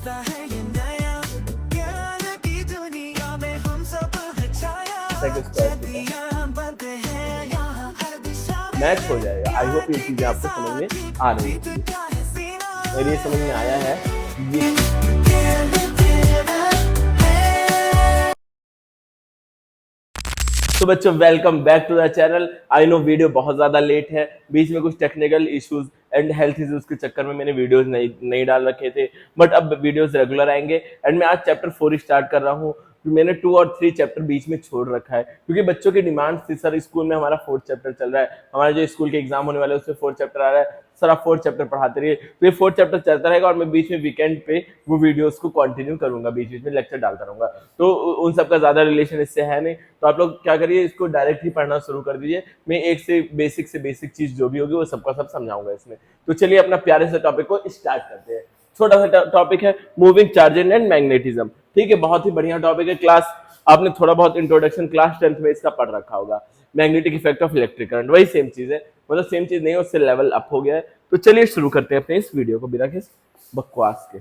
रास्ता है ये नया, ज्ञान की दुनिया में हम सब है छाया, चलिए बनते हैं यहाँ हर दिशा में। मैच हो जाएगा। आई होप ये चीजें आपको समझ में आ रही होंगी। मेरी समझ में आया है ये। तो बच्चों welcome back to the channel. I know video बहुत ज्यादा लेट है, बीच में कुछ technical issues and health issues के चक्कर में मैंने वीडियोस नहीं डाल रखे थे, बट अब वीडियोस रेगुलर आएंगे। एंड मैं आज चैप्टर 4 स्टार्ट कर रहा हूँ। मैंने 2 और 3 चैप्टर बीच में छोड़ रखा है क्योंकि बच्चों की डिमांड थी, सर स्कूल में हमारा 4th चैप्टर चल रहा है, हमारा जो स्कूल के एग्जाम होने वाले हैं उसमें 4th चैप्टर आ रहा है, सर आप 4th चैप्टर पढ़ाते रहिए। तो ये 4th चैप्टर चलता रहेगा और मैं बीच में वीकेंड पे वो वीडियोस को कंटिन्यू करूंगा, बीच बीच में लेक्चर डालता रहूंगा। तो उन सब का ज्यादा रिलेशन इससे है नहीं, तो आप लोग क्या करिए, इसको डायरेक्ट ही पढ़ना शुरू कर दीजिए। मैं एक से बेसिक चीज जो भी होगी वो सबका सब समझाऊंगा इसमें। तो चलिए अपना प्यारे से टॉपिक को स्टार्ट करते हैं। छोटा सा टॉपिक है मूविंग चार्जेस एंड मैग्नेटिज्म। ठीक है, बहुत ही बढ़िया टॉपिक है। क्लास आपने थोड़ा बहुत इंट्रोडक्शन क्लास 10th में इसका पढ़ रखा होगा। Magnetic effect of electric current, वही सेम चीज है, मतलब सेम चीज नहीं है, उससे लेवल अप हो गया है। तो चलिए शुरू करते हैं अपने इस वीडियो को बिना किसी बकवास के।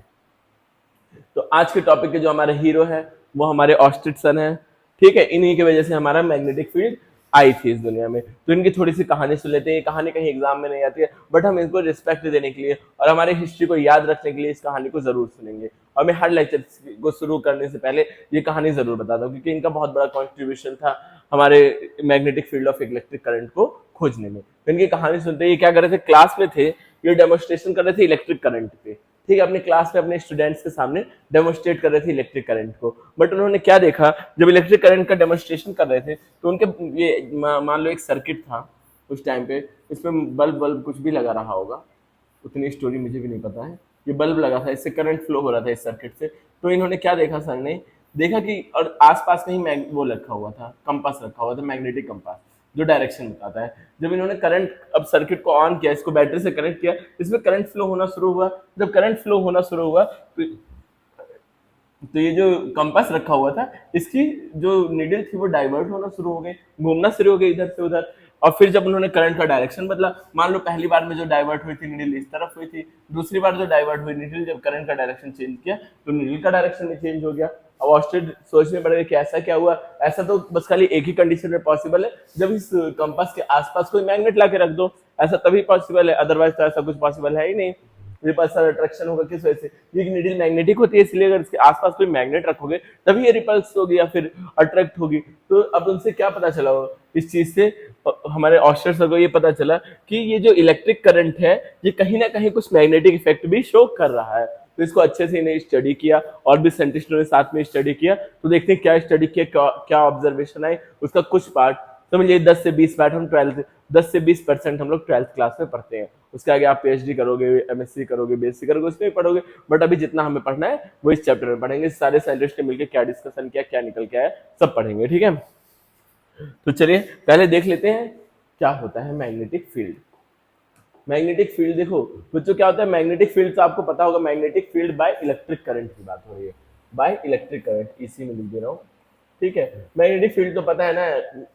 तो आज के टॉपिक के जो हमारे हीरो है वो हमारे ऑस्टिटसन है। ठीक है, इन्हीं की वजह से हमारा मैग्नेटिक फील्ड आई थी इस दुनिया में। तो इनकी थोड़ी सी कहानी सुन लेते हैं। ये कहानी कहीं एग्जाम में नहीं आती है, बट हम इनको रिस्पेक्ट देने के लिए और हमारे हिस्ट्री को याद रखने के लिए इस कहानी को जरूर सुनेंगे। और मैं हर लेक्चर को शुरू करने से पहले ये कहानी जरूर बताता हूँ क्योंकि इनका बहुत बड़ा कॉन्ट्रीब्यूशन था हमारे magnetic field of electric current को खोजने में। तो इनकी कहानी सुनते ही ये क्या कर रहे थे, क्लास में थे, ये डेमोन्स्ट्रेशन कर रहे थे इलेक्ट्रिक करंट पे। ठीक है, अपने क्लास में अपने स्टूडेंट्स के सामने डेमोन्स्ट्रेट कर रहे थे इलेक्ट्रिक करंट को। बट उन्होंने क्या देखा, जब इलेक्ट्रिक करंट का डेमोन्स्ट्रेशन कर रहे थे तो उनके ये मान लो एक सर्किट था उस टाइम पे, इसमें बल्ब कुछ भी लगा रहा होगा, उतनी स्टोरी मुझे भी नहीं पता है। ये बल्ब लगा था, इससे करंट फ्लो हो रहा था इस सर्किट से। तो इन्होंने क्या देखा, सर ने देखा कि और आसपास कहीं वो रखा हुआ था, कंपास रखा हुआ था, मैग्नेटिक कंपास जो डायरेक्शन बताता है। जब इन्होंने करंट अब सर्किट को ऑन किया, इसको बैटरी से कनेक्ट किया, इसमें करंट फ्लो होना शुरू हुआ। जब करंट फ्लो होना शुरू हुआ तो ये जो कंपास रखा हुआ था इसकी जो नीडल थी वो डाइवर्ट होना शुरू हो गई, घूमना शुरू हो गई इधर से उधर। और फिर जब उन्होंने करंट का डायरेक्शन बदला, मान लो पहली बार में जो डाइवर्ट हुई थी नीडल इस तरफ हुई थी, दूसरी बार जो डाइवर्ट हुई नीडल, जब करंट का डायरेक्शन चेंज किया तो नीडल का डायरेक्शन भी चेंज हो गया। अब ऑस्टेड सोचने पड़ेगा कि ऐसा क्या हुआ। ऐसा तो बस खाली एक ही कंडीशन में पॉसिबल है, जब इस कंपास के आसपास कोई मैग्नेट ला के रख दो, ऐसा तभी पॉसिबल है, अदरवाइज तो ऐसा कुछ पॉसिबल है ही नहीं। रिपल्सर अट्रैक्शन होगा किस वजह से, ये नीडल मैग्नेटिक होती है, इसलिए अगर इसके आसपास कोई मैग्नेट रखोगे तभी ये रिपल्स होगी या फिर अट्रैक्ट होगी। तो अब उनसे क्या पता चला इस चीज से, हमारे ऑस्टर सर को ये पता चला कि ये जो इलेक्ट्रिक करंट है ये कहीं ना कहीं कुछ मैग्नेटिक इफेक्ट भी शो कर रहा है। तो इसको अच्छे से इन्हें स्टडी किया और भी साइंटिस्टों ने साथ में स्टडी किया। तो देखते हैं क्या स्टडी किया, क्या ऑब्जर्वेशन आए, उसका कुछ पार्ट समझिए 10 से 20 पार्ट हम 10% हम लोग 12th क्लास में पढ़ते हैं। उसके आगे आप PhD करोगे, MSc करोगे, BSc करोगे, उसमें भी पढ़ोगे। बट अभी जितना हमें पढ़ना है वो इस चैप्टर में पढ़ेंगे। सारे साइंटिस्ट ने मिलकर क्या डिस्कशन किया, क्या निकल के आया, सब पढ़ेंगे। ठीक है, तो चलिए पहले देख लेते हैं क्या होता है मैग्नेटिक फील्ड। मैग्नेटिक फील्ड देखो बच्चों क्या होता है, मैग्नेटिक फील्ड तो आपको पता होगा, magnetic field by electric current की बात हो रही है, बाय इलेक्ट्रिक करंट, इसी में लिख दे रहा हूँ। ठीक है, मैग्नेटिक फील्ड तो पता है ना,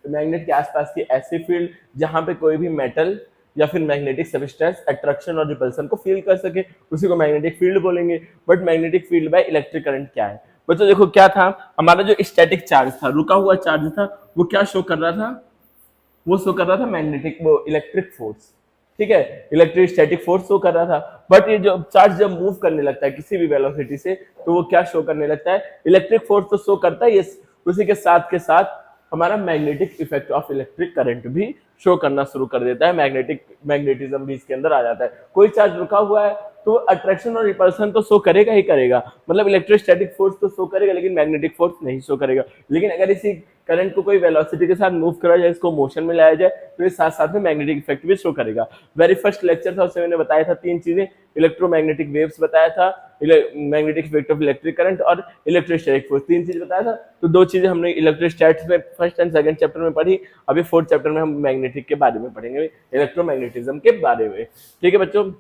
मैग्नेट के आसपास की ऐसी फील्ड जहां पे कोई भी मेटल या फिर मैग्नेटिक सब्सटेंस अट्रैक्शन और रिपल्सन को फील कर सके, उसी को मैग्नेटिक फील्ड बोलेंगे। But magnetic field by electric current क्या है बच्चों, देखो क्या था, हमारा जो स्टैटिक चार्ज था, रुका हुआ चार्ज था, वो क्या शो कर रहा था, वो शो कर रहा था मैग्नेटिक, वो इलेक्ट्रिक फोर्स। ठीक है, इलेक्ट्रिक स्टैटिक फोर्स शो कर रहा था। बट ये जो चार्ज जब मूव करने लगता है किसी भी वेलोसिटी से, तो वो क्या शो करने लगता है, इलेक्ट्रिक फोर्स तो शो करता है, ये उसी के साथ हमारा magnetic effect of electric current भी शो करना शुरू कर देता है। मैग्नेटिज्म भी इसके अंदर आ जाता है। कोई चार्ज रुका हुआ है तो अट्रैक्शन और रिपल्सन तो शो करेगा ही करेगा, मतलब इलेक्ट्रोस्टैटिक फोर्स तो शो करेगा लेकिन मैग्नेटिक फोर्स नहीं शो करेगा। लेकिन अगर इसी करंट को कोई वेलोसिटी के साथ मूव करा जाए, इसको मोशन में लाया जाए, तो ये साथ साथ में मैग्नेटिक इफेक्ट भी शो करेगा। वेरी फर्स्ट लेक्चर था उसमें मैंने बताया था 3 चीजें, इलेक्ट्रोमैग्नेटिक वेव्स बताया था, magnetic effect of electric current और इलेक्ट्रोस्टैटिक फोर्स, 3 चीज बताया था। तो 2 चीजें हमने इलेक्ट्रोस्टैटिक्स में फर्स्ट एंड सेकंड चैप्टर में पढ़ी, अभी 4th चैप्टर में हम मैग्नेटिक के बारे में पढ़ेंगे, इलेक्ट्रोमैग्नेटिज्म के बारे में। ठीक है बच्चों,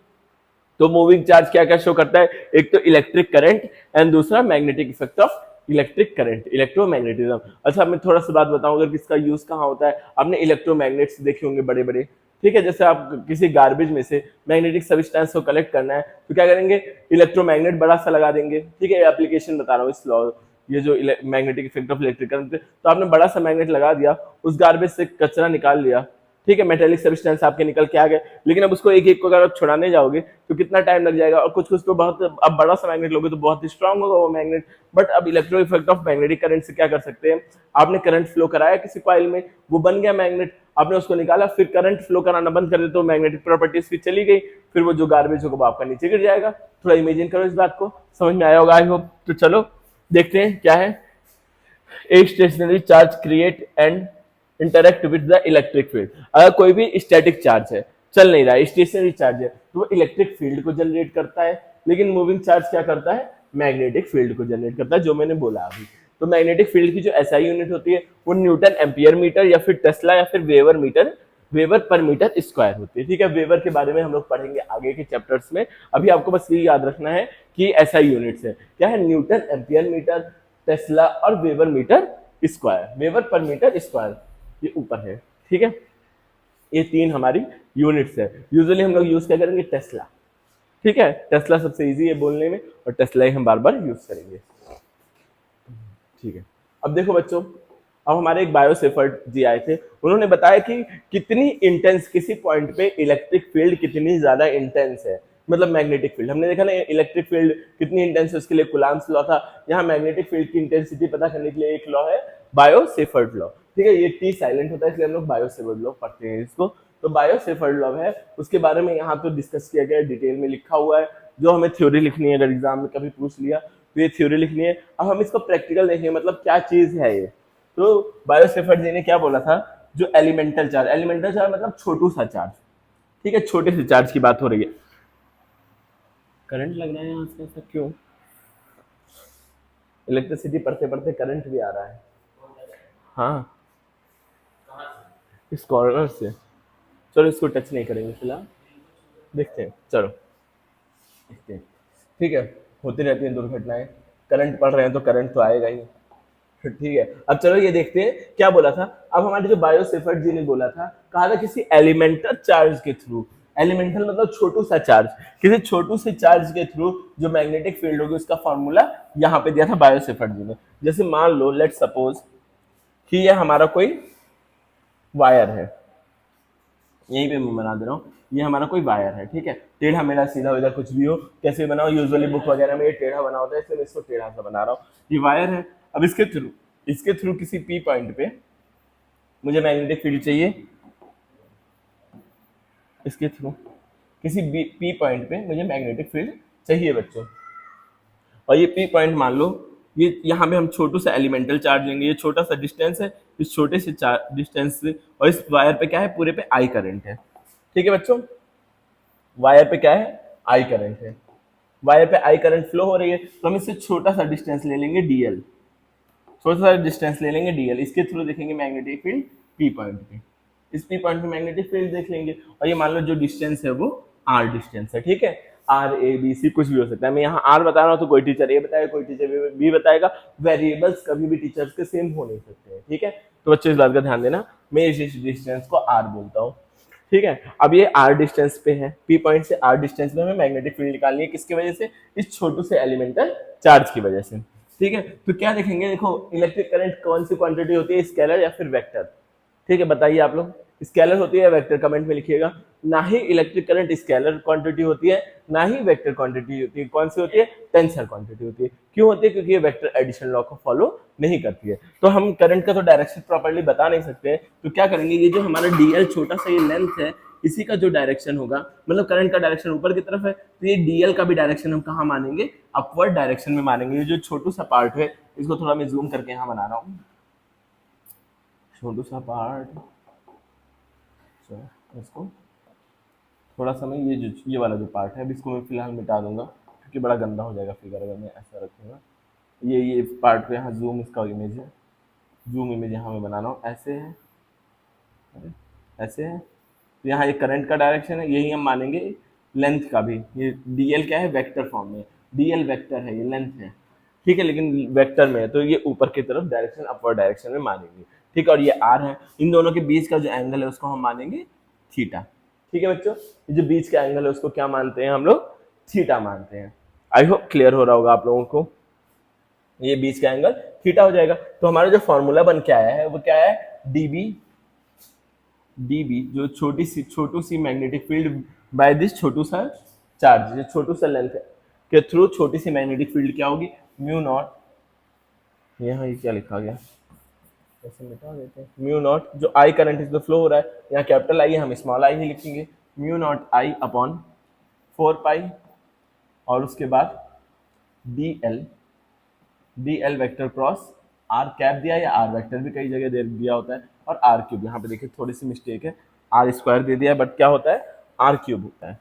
तो मूविंग चार्ज क्या क्या शो करता है, एक तो इलेक्ट्रिक करंट एंड दूसरा magnetic effect of electric current, electromagnetism. अच्छा मैं थोड़ा सा बात बताऊं, अगर किसका यूज कहाँ होता है, आपने इलेक्ट्रोमैग्नेट्स देखे होंगे बड़े बड़े, ठीक है, जैसे आप किसी गार्बेज में से मैग्नेटिक सब्सटेंस को कलेक्ट करना है तो क्या करेंगे, इलेक्ट्रोमैग्नेट बड़ा सा लगा देंगे। ठीक है, एप्लीकेशन बता रहा हूँ इस लॉ, ये जो magnetic effect of electric current, तो आपने बड़ा सा मैग्नेट लगा दिया, उस गार्बेज से कचरा निकाल लिया, ठीक है, मेटेलिक सब्सटेंस आपके निकल के आ गए, लेकिन अब उसको एक एक को अगर आप छुड़ाने जाओगे तो कितना टाइम लग जाएगा, और कुछ कुछ तो बहुत, अब बड़ा सा मैग्नेट लोगे तो बहुत स्ट्रांग होगा वो मैग्नेट। बट अब electro effect of magnetic current से क्या कर सकते हैं, आपने करंट फ्लो कराया किसी कॉइल में, वो बन गया मैग्नेट, आपने उसको निकाला, फिर करंट फ्लो कराना बंद कर दे तो मैग्नेटिक प्रॉपर्टीज की चली गई, फिर वो जो गार्बेज होगा वो आपका नीचे गिर जाएगा। थोड़ा इमेजिन करो इस बात को, समझ में आया होगा आई होप। तो चलो देखते हैं क्या है। A stationary charge create and interact with the electric field. अगर कोई भी स्टैटिक चार्ज है, चल नहीं रहा है, स्टेशनरी चार्ज है, तो वो इलेक्ट्रिक फील्ड को जनरेट करता है, लेकिन मूविंग चार्ज क्या करता है, मैग्नेटिक फील्ड को जनरेट करता है, जो मैंने बोला अभी। तो मैग्नेटिक फील्ड की जो एसआई यूनिट होती है वो न्यूटन एम्पियर मीटर या फिर टेस्ला या फिर weber metre, weber per metre square होती है। ठीक है, वेबर के बारे में हम लोग पढ़ेंगे आगे के चैप्टर्स में, अभी आपको बस ये याद रखना है कि एसआई यूनिट्स है क्या है, न्यूटन एम्पियर मीटर, टेस्ला और weber metre square, weber per metre square, ये ऊपर है। ठीक है, ये तीन हमारी यूनिट्स है। यूजुअली हम लोग यूज क्या करेंगे, टेस्ला। ठीक है, टेस्ला सबसे इजी है बोलने में, और टेस्ला ही हम बार बार यूज करेंगे। ठीक है, अब देखो बच्चों, अब हमारे एक बायोसेफर्ट जी आए थे, उन्होंने बताया कि कितनी इंटेंस किसी पॉइंट पे इलेक्ट्रिक फील्ड कितनी ज्यादा इंटेंस है, मतलब मैग्नेटिक फील्ड। हमने देखा ना इलेक्ट्रिक फील्ड कितनी इंटेंस है, उसके लिए कुलाम्स लॉ था। यहाँ मैग्नेटिक फील्ड की इंटेंसिटी पता करने के लिए एक लॉ है, बायोसेफर्ट लॉ। ठीक है, ये टी साइलेंट होता है इसलिए हम लोग बायोसेफर्ट लॉ पढ़ते हैं इसको। तो बायोसेफर्ट लॉ है, उसके बारे में यहाँ तो डिस्कस किया गया है, डिटेल में लिखा हुआ है, जो हमें थ्योरी लिखनी है, अगर एग्जाम में कभी पूछ लिया तो ये थ्योरी लिखनी है। अब हम इसको प्रैक्टिकल देखेंगे, मतलब क्या चीज है ये। तो बायोसेफर्ट जी ने क्या बोला था, जो एलिमेंटल चार्ज, एलिमेंटल चार्ज मतलब छोटू सा चार्ज। ठीक है, छोटे से चार्ज की बात हो रही है। करंट लग रहा है यहाँ से, ऐसा क्यों, इलेक्ट्रिसिटी पढ़ते पढ़ते करंट भी आ रहा है। हाँ, इस कॉर्नर से। चलो इसको टच नहीं करेंगे फिलहाल, देखते हैं, चलो देखते हैं। ठीक है, होती रहती हैं दुर्घटनाएं, करंट पड़ रहे हैं तो करंट तो आएगा ही। ठीक है, अब चलो ये देखते हैं क्या बोला था। अब हमारे जो बायोसेफर्ट जी ने बोला था, कहा था किसी एलिमेंटल चार्ज के थ्रू, एलिमेंटल मतलब छोटू सा चार्ज, किसी छोटू से चार्ज के थ्रू जो मैग्नेटिक फील्ड होगी उसका फॉर्मूला यहाँ पे दिया था बायोसेफर्ट जी ने। जैसे मान लो, लेट सपोज कि ये हमारा कोई वायर है, यहीं पे मैं बना दे रहा हूँ, ये हमारा कोई वायर है। ठीक है, टेढ़ा मेढ़ा सीधा इधर कुछ भी हो, कैसे बनाओ, यूजुअली बुक वगैरह में ये टेढ़ा बना होता है, इसलिए मैं इसको टेढ़ा सा बना रहा हूँ। ये वायर है, अब इसके थ्रू किसी पी पॉइंट पे मुझे मैग्नेटिक फील्ड चाहिए, इसके थ्रू किसी पी पॉइंट पे मुझे मैग्नेटिक फील्ड चाहिए बच्चों। और ये पी पॉइंट मान लो, ये यहाँ पे हम छोटू सा एलिमेंटल चार्ज लेंगे, ये छोटा सा डिस्टेंस है, इस छोटे से डिस्टेंस से, और इस वायर पे क्या है, पूरे पे आई करंट है। ठीक है बच्चों, वायर पे क्या है, आई करंट है, वायर पे आई करंट फ्लो हो रही है, तो हम इससे छोटा सा डिस्टेंस ले लेंगे डीएल, छोटा सा डिस्टेंस ले लेंगे डीएल, इसके थ्रू देखेंगे मैग्नेटिक फील्ड पी पॉइंट पे, इस पी पॉइंट पे मैग्नेटिक फील्ड देख लेंगे, और ये मान लो जो डिस्टेंस है वो आर डिस्टेंस है। ठीक है, आर ए बी सी कुछ भी हो सकता है, मैं यहाँ आर बता रहा हूँ तो कोई टीचर ए बताएगा, कोई टीचर बी बताएगा, वेरिएबल्स कभी भी टीचर्स के सेम हो नहीं सकते हैं। ठीक है, तो बच्चों इस बात का ध्यान देना, मैं इस डिस्टेंस को आर बोलता हूँ। ठीक है, अब ये आर डिस्टेंस पे है, पी पॉइंट से आर डिस्टेंस पे हमें मैग्नेटिक फील्ड निकालनी है, किसकी वजह से, इस छोटू से एलिमेंटल चार्ज की वजह से। ठीक है, तो क्या देखेंगे, देखो इलेक्ट्रिक करंट कौन सी क्वांटिटी होती है, स्केलर या फिर वेक्टर। ठीक है, बताइए आप लोग, स्केलर होती है वेक्टर, कमेंट में लिखिएगा। ना ही इलेक्ट्रिक करंट स्केलर क्वांटिटी होती है, ना ही वेक्टर क्वांटिटी होती है। कौन सी होती है, टेंसर क्वांटिटी होती है। क्यों होती है, क्योंकि ये वेक्टर एडिशन लॉ को फॉलो नहीं करती है। तो हम करंट का तो डायरेक्शन प्रॉपर्ली बता नहीं सकते, तो क्या करेंगे, ये जो हमारा डीएल छोटा सा ये लेंथ है, इसी का जो डायरेक्शन होगा, मतलब करंट का डायरेक्शन ऊपर की तरफ है, तो ये डीएल का भी डायरेक्शन हम कहाँ मानेंगे, अपवर्ड डायरेक्शन में मानेंगे। ये जो छोटू सा पार्ट है, इसको थोड़ा मैं जूम करके यहाँ बना रहा हूँ, छोटू सा पार्ट, इसको थोड़ा सा मैं ये वाला जो पार्ट है, अब इसको मैं फिलहाल मिटा दूंगा क्योंकि बड़ा गंदा हो जाएगा फिगर अगर मैं ऐसा रखूंगा। ये पार्ट पे यहाँ जूम इसका इमेज है, जूम इमेज यहाँ मैं बना रहा हूँ, ऐसे है, ऐसे है। तो यहाँ ये करंट का डायरेक्शन है, यही हम मानेंगे लेंथ का भी। ये डीएल क्या है, वेक्टर फॉर्म में, डीएल वेक्टर है, ये लेंथ है। ठीक है, लेकिन वेक्टर में है तो ये ऊपर की तरफ डायरेक्शन अपवर्ड डायरेक्शन में मानेंगे। ठीक है, और ये आर है, इन दोनों के बीच का जो एंगल है उसको हम मानेंगे थीटा। ठीक है बच्चों, ये जो बीच का एंगल है उसको क्या मानते हैं हम लोग, थीटा मानते हैं। आई होप क्लियर हो रहा होगा आप लोगों को, ये बीच का एंगल थीटा हो जाएगा। तो हमारा जो फॉर्मूला बन के आया है वो क्या है, डीबी जो छोटू सी मैग्नेटिक फील्ड बाय दिस छोटू सा चार्ज, जो छोटू सा लेंथ के थ्रू छोटी सी मैग्नेटिक फील्ड क्या होगी, म्यू नॉट, यहाँ ये क्या लिखा गया, ऐसे मिटा देते हैं, म्यू नॉट जो आई करंट इसमें फ्लो हो रहा है, यहाँ कैपिटल आई है, हम स्मॉल आई ही लिखेंगे, mu not I upon 4 pi, और उसके बाद D L vector cross R cap दिया, या आर वेक्टर भी कई जगह दे दिया होता है, और आर क्यूब, यहाँ पे देखिए थोड़ी सी मिस्टेक है, आर स्क्वायर दे दिया बट क्या होता है, आर क्यूब होता है।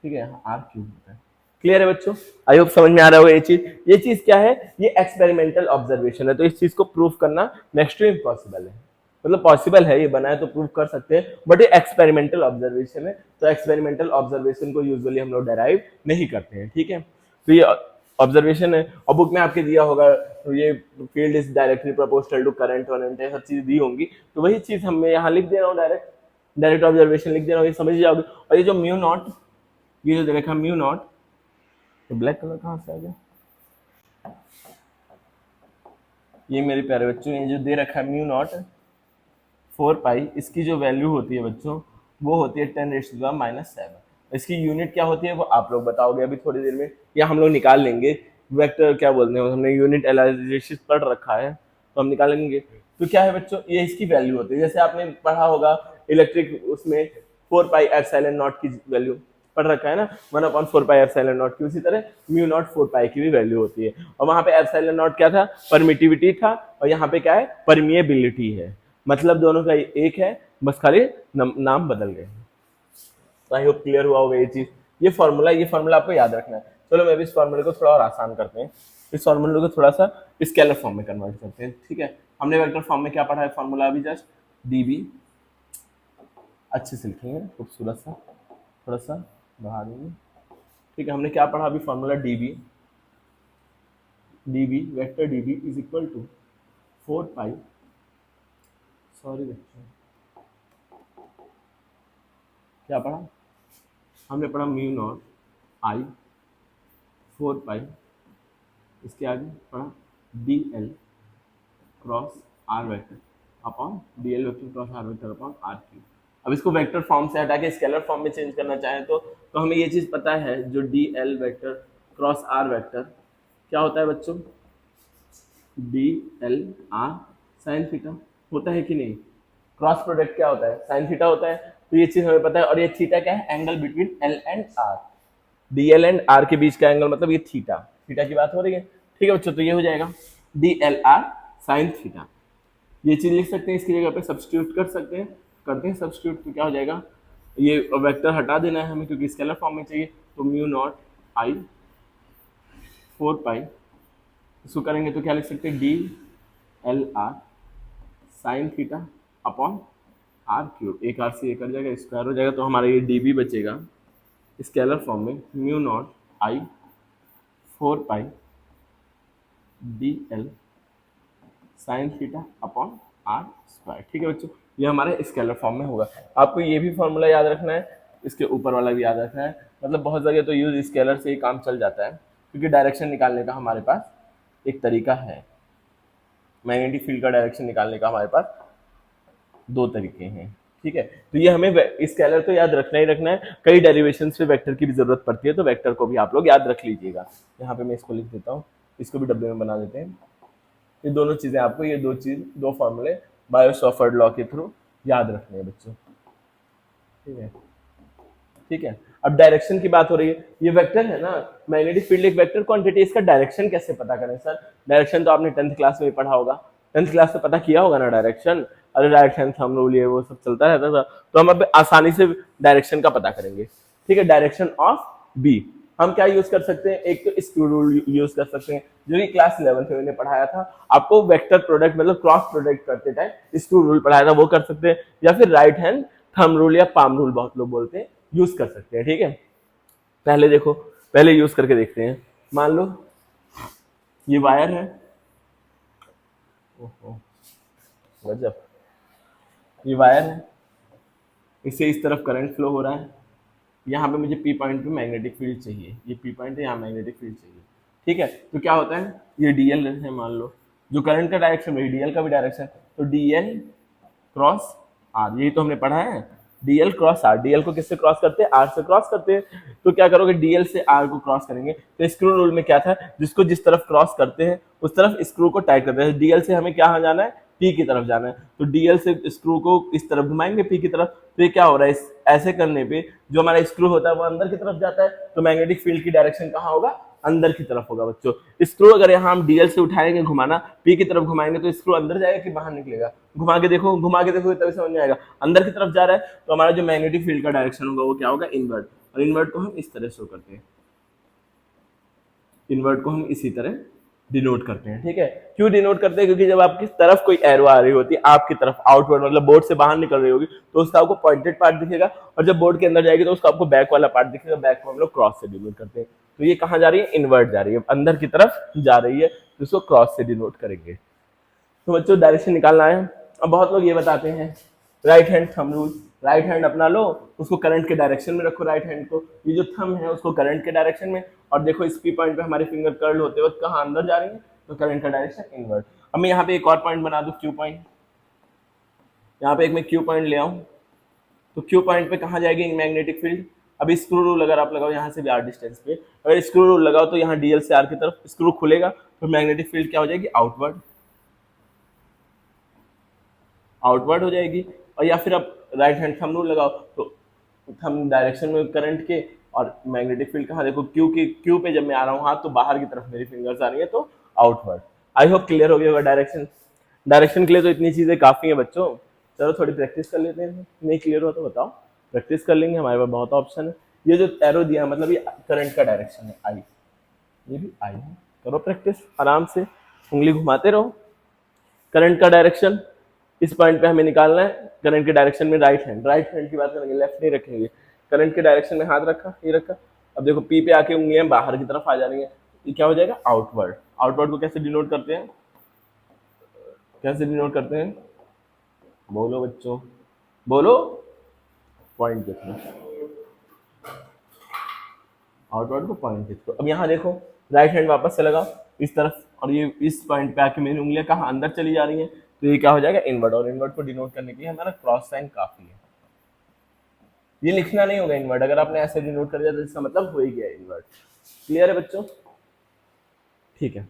ठीक है, आर क्यूब होता है। क्लियर है बच्चों, आई होप समझ में आ रहा होगा ये चीज क्या है, ये एक्सपेरिमेंटल ऑब्जर्वेशन है, तो इस चीज को प्रूव करना नेक्स्ट टू इम्पॉसिबल है, मतलब पॉसिबल है, ये बनाए तो प्रूव कर सकते हैं, बट ये एक्सपेरिमेंटल ऑब्जर्वेशन है, तो एक्सपेरिमेंटल ऑब्जर्वेशन को यूजुअली हम लोग डेराइव नहीं करते हैं। ठीक है, तो ये ऑब्जर्वेशन है, और बुक में आपके दिया होगा ये field is directly proportional to current वरेंट है, सब चीज दी होंगी, तो वही चीज हम यहाँ लिख दे रहा हूँ, डायरेक्ट ऑब्जर्वेशन लिख दे रहा हूँ, ये समझ जाओगे। और ये जो म्यू नॉट, ये जो दे रखा म्यू नॉट, तो ब्लैक कलर कहाँ से आ गया, ये मेरे प्यारे बच्चों, ये जो दे रखा है म्यू नॉट 4 पाई, इसकी जो वैल्यू होती है बच्चों वो होती है 10⁻⁻⁷। इसकी यूनिट क्या होती है वो आप लोग बताओगे अभी थोड़ी देर में, या हम लोग निकाल लेंगे, वेक्टर क्या बोलते हैं, हमने यूनिट एनालिसिस पढ़ रखा है तो हम निकाल लेंगे। तो क्या है बच्चों, ये इसकी वैल्यू होती है, जैसे आपने पढ़ा होगा इलेक्ट्रिक उसमें 4 पाई एप्सिलॉन नॉट की वैल्यू पढ़ रखा है ना, 1/4 पाई एप्सिलॉन नॉट की, उसी तरह म्यू नॉट 4 पाई की भी वैल्यू होती है, और वहां पे एप्सिलॉन नॉट क्या था, परमिटिविटी था, और यहाँ पे क्या है, परमिएबिलिटी है, मतलब दोनों का एक है, बस खाली नाम बदल गए। तो आई होप क्लियर हुआ होगा ये चीज, ये फॉर्मूला आपको याद रखना है। चलो मैं भी इस फॉर्मूले को थोड़ा और आसान करते हैं, इस फॉर्मूले को थोड़ा सा स्केलर फॉर्म में कन्वर्ट करते हैं। ठीक है, हमने वेक्टर फॉर्म में क्या पढ़ा है फॉर्मूला अभी जस्ट, डीबी, अच्छे से लिखेंगे खूबसूरत सा, थोड़ा सा बढ़ा देंगे। ठीक है, हमने क्या पढ़ा अभी formula, DB vector DB is equal to 4 pi, sorry बच्चों क्या पढ़ा हमने, पढ़ा म्यू नॉट आई 4 पाई, इसके आगे पढ़ा D L cross R vector upon D L vector cross R vector upon R cube. अब इसको वेक्टर फॉर्म से हटा के स्केलर फॉर्म में चेंज करना चाहें तो हमें ये चीज़ पता है, जो D L vector cross R vector क्या होता है बच्चों, D L R sine theta होता है कि नहीं, क्रॉस प्रोडक्ट क्या होता है, साइन थीटा होता है, तो ये चीज़ हमें पता है। और ये थीटा क्या है, angle between L and R, D L and R के बीच का एंगल, मतलब ये थीटा की बात हो रही है। ठीक है बच्चों, तो ये हो जाएगा D L R sine theta, ये चीज लिख सकते हैं, इसकी जगह पे सब्स्टिट्यूट कर सकते हैं, करते हैं सब्स्टिट्यूट, तो क्या हो जाएगा, ये वेक्टर हटा देना है हमें क्योंकि स्केलर फॉर्म में चाहिए, तो म्यू नॉट आई 4 पाई, इसको करेंगे तो क्या लिख सकते हैं, D L R sine theta upon R cube, एक आर से एक कर जाएगा, स्क्वायर हो जाएगा, तो हमारा ये डी बी बचेगा स्केलर फॉर्म में, mu not I 4 pi D L sine theta upon R square. ठीक है बच्चों, ये हमारे स्केलर फॉर्म में होगा। आपको ये भी फॉर्मूला याद रखना है, इसके ऊपर वाला भी याद रखना है, मतलब बहुत जगह तो यूज स्केलर से ही काम चल जाता है, क्योंकि डायरेक्शन निकालने का हमारे पास एक तरीका है, मैग्नेटिक फील्ड का डायरेक्शन निकालने का हमारे पास 2 तरीके हैं। ठीक है, तो ये हमें स्केलर तो याद रखना ही रखना है, कई डेरिवेशन से वेक्टर की भी जरूरत पड़ती है, तो वेक्टर को भी आप लोग याद रख लीजिएगा। यहाँ पे मैं इसको लिख देता हूँ, इसको भी डब्बे में बना देते हैं। ये दोनों चीजें आपको, ये दो फॉर्मूले बायो-सॉफर्ड लॉ के थ्रू याद रखने हैं बच्चों। ठीक है, अब डायरेक्शन की बात हो रही है, ये वेक्टर है ना, मैग्नेटिक फील्ड एक वेक्टर क्वांटिटी, इसका डायरेक्शन कैसे पता करें सर, डायरेक्शन तो आपने 10th क्लास में ही पढ़ा होगा, 10th क्लास में पता किया होगा ना डायरेक्शन, अरे राइट हैंड थंब रूल ये वो सब चलता रहता था, तो हम अब आसानी से डायरेक्शन का पता करेंगे। ठीक है, डायरेक्शन ऑफ बी हम क्या यूज कर सकते हैं, एक तो स्क्रू रूल यूज कर सकते हैं, जो कि क्लास 11th में मैंने पढ़ाया था आपको, वेक्टर प्रोडक्ट मतलब क्रॉस प्रोडक्ट करते टाइम स्क्रू रूल पढ़ाया था, वो कर सकते हैं, या फिर राइट हैंड थंब रूल या पाम रूल बहुत लोग बोलते हैं, यूज कर सकते हैं। ठीक है, पहले देखो, पहले यूज करके देखते हैं। मान लो ये वायर है, ओहो गजब, ये वायर है, इससे इस तरफ करंट फ्लो हो रहा है, यहाँ पे मुझे पी पॉइंट पे मैग्नेटिक फील्ड चाहिए, ये पी पॉइंट है, यहाँ मैग्नेटिक फील्ड चाहिए। ठीक है, तो क्या होता है, ये डीएल है मान लो, जो करंट का डायरेक्शन है डीएल का भी डायरेक्शन, तो डीएल क्रॉस आर, यही तो हमने पढ़ा है, डीएल क्रॉस आर। डीएल को किससे क्रॉस करते हैं, आर से क्रॉस करते हैं। तो क्या करोगे, डीएल से आर को क्रॉस करेंगे, तो स्क्रू रूल में क्या था, जिसको जिस तरफ क्रॉस करते हैं उस तरफ स्क्रू को टाइट करते हैं। डीएल से हमें क्या जाना है, पी की तरफ जाना है, तो डीएल से स्क्रू को इस तरफ घुमाएंगे पी की तरफ। तो ये क्या हो रहा है, ऐसे करने पे जो हमारा स्क्रू होता है वो अंदर की तरफ जाता है, तो मैग्नेटिक फील्ड की डायरेक्शन कहाँ होगा, अंदर की तरफ होगा बच्चों। स्क्रू अगर यहाँ हम डीएल से उठाएंगे घुमाना, पी की तरफ घुमाएंगे, तो स्क्रू अंदर जाएगा कि बाहर निकलेगा, घुमा के देखो, घुमा के देखो, तभी समझ में आएगा, अंदर की तरफ जा रहा है। तो हमारा जो मैग्नेटिक फील्ड का डायरेक्शन होगा वो क्या होगा, इनवर्ट। और इनवर्ट को हम इस तरह शो करते हैं, इनवर्ट को हम इसी तरह डिनोट करते हैं। ठीक है, क्यों डिनोट करते हैं, क्योंकि जब आपकी तरफ कोई एरो आ रही होती है आपकी तरफ, आउटवर्ड मतलब बोर्ड से बाहर निकल रही होगी, तो उसका आपको पॉइंटेड पार्ट दिखेगा, और जब बोर्ड के अंदर जाएगी तो उसका आपको बैक वाला पार्ट दिखेगा, बैक को हम लोग क्रॉस से डिनोट करते हैं। तो ये कहाँ जा रही है, इनवर्ट जा रही है, अंदर की तरफ जा रही है, तो इसको क्रॉस से डिनोट करेंगे। तो बच्चों डायरेक्शन निकालना है। अब बहुत लोग ये बताते हैं right hand thumb rule, right hand अपना लो, उसको करंट के डायरेक्शन में रखो, राइट हैंड को, ये जो थंब है उसको करंट के डायरेक्शन में, और देखो इस पी पॉइंट पे हमारे फिंगर कर्ल होते वक्त कहाँ अंदर जा रही है, तो करंट का डायरेक्शन इनवर्ट। अब मैं यहाँ पे एक और पॉइंट बना दूं, क्यू पॉइंट, यहाँ पे एक मैं क्यू पॉइंट ले आऊं, तो क्यू पॉइंट पे कहाँ जाएगी मैग्नेटिक फील्ड। अभी स्क्रू रूल अगर आप लगाओ यहाँ से भी आर डिस्टेंस पे, अगर स्क्रू रूल लगाओ तो यहाँ डीएल से आर की तरफ स्क्रू खुलेगा, तो मैग्नेटिक फील्ड क्या हो जाएगी, आउटवर्ड, आउटवर्ड हो जाएगी। और या फिर आप राइट हैंड थंब रूल लगाओ, तो थंब डायरेक्शन में करंट के, और मैग्नेटिक फील्ड कहाँ देखो, क्यू की, क्यू पे जब मैं आ रहा हूँ हाथ, तो बाहर की तरफ मेरी फिंगर्स आ रही है, तो आउटवर्ड। आई होप क्लियर हो गया होगा डायरेक्शन। डायरेक्शन के लिए तो इतनी चीजें काफी है बच्चों। चलो थोड़ी प्रैक्टिस कर लेते हैं, नहीं क्लियर हो तो बताओ, प्रैक्टिस कर लेंगे, हमारे पास बहुत ऑप्शन है। ये जो एरो दिया मतलब ये करंट का डायरेक्शन है, आई, ये भी आई है, करो प्रैक्टिस आराम से, उंगली घुमाते रहो। करंट का डायरेक्शन इस पॉइंट पे हमें निकालना है, करंट के डायरेक्शन में राइट हैंड की बात करेंगे, लेफ्ट नहीं रखेंगे, करंट के डायरेक्शन में हाथ रखा, ये रखा। अब देखो पी पे आके उंगलियां बाहर की तरफ आ जा रही है, ये क्या हो जाएगा, आउटवर्ड। आउटवर्ड को कैसे डिनोट करते हैं, कैसे डिनोट करते हैं, बोलो बच्चों, बोलो, पॉइंट के थ्रू, आउटवर्ड को पॉइंट के थ्रू। अब यहाँ देखो राइट हैंड वापस से लगाओ इस तरफ, और ये इस पॉइंट पे आके मेरी उंगलियां कहाँ अंदर चली जा रही हैं, तो ये क्या हो जाएगा, इनवर्ट। और इनवर्ट को डिनोट करने के लिए हमारा क्रॉस साइन काफी है, ये लिखना नहीं होगा इनवर्ट, अगर आपने ऐसे डिनोट कर दिया तो इसका मतलब हो ही गया इनवर्ट। क्लियर है बच्चों, ठीक है।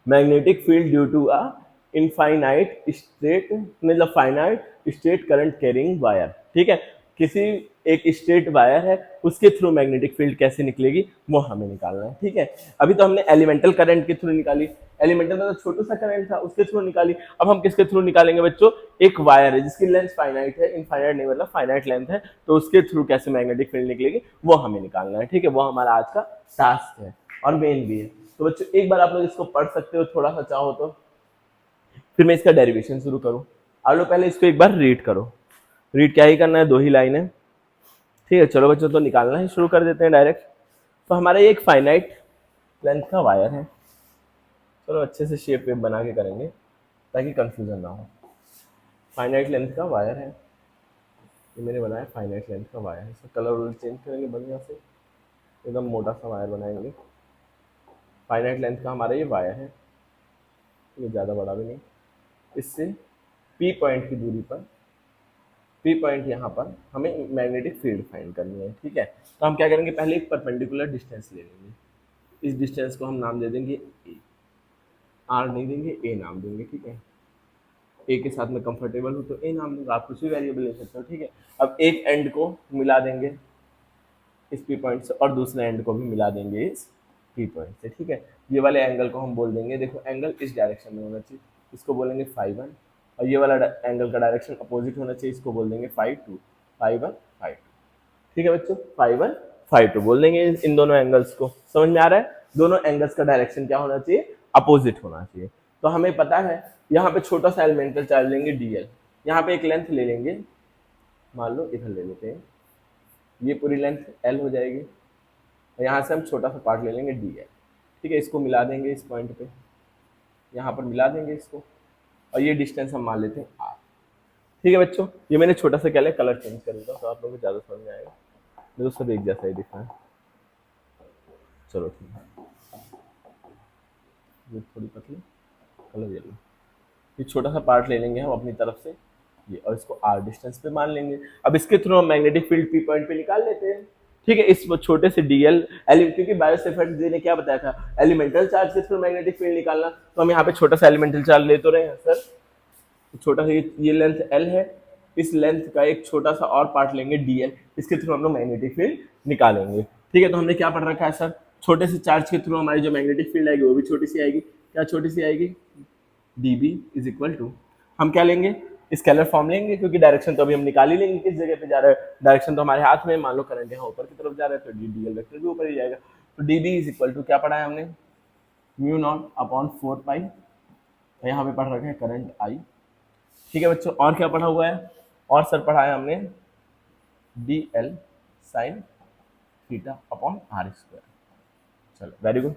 Magnetic field due to a infinite straight, मतलब finite straight current carrying wire. ठीक है, किसी एक स्ट्रेट वायर है उसके थ्रू मैग्नेटिक फील्ड कैसे निकलेगी वो हमें निकालना है। ठीक है, अभी तो हमने एलिमेंटल करंट के थ्रू निकाली, एलिमेंटल मतलब छोटा सा करंट था उसके थ्रू निकाली। अब हम किसके थ्रू निकालेंगे बच्चों, एक वायर है जिसकी लेंथ फाइनाइट है, इनफाइनाइट नहीं मतलब फाइनाइट लेंथ है, तो उसके थ्रू कैसे मैग्नेटिक फील्ड निकलेगी वो हमें निकालना है। ठीक है, वो हमारा आज का टास्क है और मेन भी है। तो बच्चों एक बार आप लोग इसको पढ़ सकते हो थोड़ा सा चाहो तो, फिर मैं इसका डेरिवेशन शुरू करूं। आप लोग पहले इसको एक बार रीड करो, रीड क्या ही करना है, 2 ही लाइन है। ठीक है, चलो बच्चों तो निकालना ही शुरू कर देते हैं डायरेक्ट। तो हमारा ये एक फाइनाइट लेंथ का वायर है, चलो अच्छे से शेप वेप बना के करेंगे ताकि कंफ्यूजन ना हो। फाइनाइट लेंथ का वायर है, ये मैंने बनाया फाइनाइट लेंथ का वायर है। इसका कलर चेंज करेंगे बढ़िया से, एकदम मोटा सा वायर बनाएंगे। फाइनाइट लेंथ का हमारा ये वायर है, ये ज़्यादा बड़ा भी नहीं। इससे पी पॉइंट की दूरी पर, पी पॉइंट यहाँ पर हमें मैग्नेटिक फील्ड फाइंड करनी है। ठीक है, तो हम क्या करेंगे, पहले एक परपेंडिकुलर डिस्टेंस ले लेंगे, इस डिस्टेंस को हम नाम दे देंगे ए, आर नहीं देंगे, ए नाम देंगे। ठीक है, ए के साथ में कंफर्टेबल हो तो ए नाम दूंगा, आप कुछ भी वेरिएबल ले सकते हो। ठीक है, अब एक एंड को मिला देंगे इस पी पॉइंट से और दूसरे एंड को भी मिला देंगे इस पी पॉइंट से। ठीक है, ये वाले एंगल को हम बोल देंगे, देखो एंगल इस डायरेक्शन में होना चाहिए, इसको बोलेंगे φ1, और ये वाला एंगल का डायरेक्शन अपोजिट होना चाहिए, इसको बोल देंगे φ2, φ1 φ2। ठीक है बच्चों, φ1 φ2 बोल देंगे इन दोनों एंगल्स को। समझ में आ रहा है, दोनों एंगल्स का डायरेक्शन क्या होना चाहिए, अपोजिट होना चाहिए। तो हमें पता है यहाँ पे छोटा सा एलिमेंटल चार्ज लेंगे डीएल, यहाँ पे एक लेंथ ले लेंगे, मान लो इधर ले लेते हैं, ये पूरी लेंथ एल हो जाएगी, और यहाँ से हम छोटा सा पार्ट ले लेंगे डीएल। ठीक है, इसको मिला देंगे इस पॉइंट पे, यहाँ पर मिला देंगे इसको, और ये डिस्टेंस हम मान लेते हैं आर। ठीक है बच्चों, ये मैंने छोटा सा क्या लिया, कलर चेंज कर देता हूँ तो आप लोगों को ज्यादा समझ में आएगा। मेरे को सब एक जैसा ही दिख रहा है। चलो ठीक है, ये थोड़ी पतली, कलर येलो। ये छोटा सा पार्ट ले लेंगे हम अपनी तरफ से ये, और इसको आर डिस्टेंस पे मान लेंगे। अब इसके थ्रू हम मैग्नेटिक फील्ड पी पॉइंट पे निकाल लेते हैं। ठीक है, इस छोटे से डीएल क्योंकि बायोसेफ्रेंट जी ने क्या बताया था, एलिमेंटल चार्ज के थ्रू मैग्नेटिक फील्ड निकालना, तो हम यहाँ पे छोटा सा एलिमेंटल चार्ज ले तो रहे हैं सर। छोटा सा ये लेंथ एल है, इस लेंथ का एक छोटा सा और पार्ट लेंगे डीएल, इसके थ्रू हम लोग मैग्नेटिक फील्ड निकालेंगे। ठीक है, तो हमने क्या पढ़ रखा है सर, छोटे से चार्ज के थ्रू हमारी जो मैग्नेटिक फील्ड आएगी वो भी छोटी सी आएगी। क्या छोटी सी आएगी, dB इज इक्वल टू, हम क्या लेंगे, स्केलर फॉर्म लेंगे, क्योंकि डायरेक्शन तो अभी हम निकाल ही लेंगे किस जगह पे जा रहा है, डायरेक्शन तो हमारे हाथ में, मान लो करंट यहाँ ऊपर की तरफ जा रहा है तो डीएल वेक्टर भी ऊपर ही जाएगा। तो dB इज इक्वल टू क्या पढ़ा है हमने, म्यू नॉट अपॉन 4 पाई, यहाँ पे पढ़ रखा है करंट आई। ठीक है बच्चों, और क्या पढ़ा हुआ है, और सर पढ़ा है हमने dl sine theta upon R square. चलो वेरी गुड,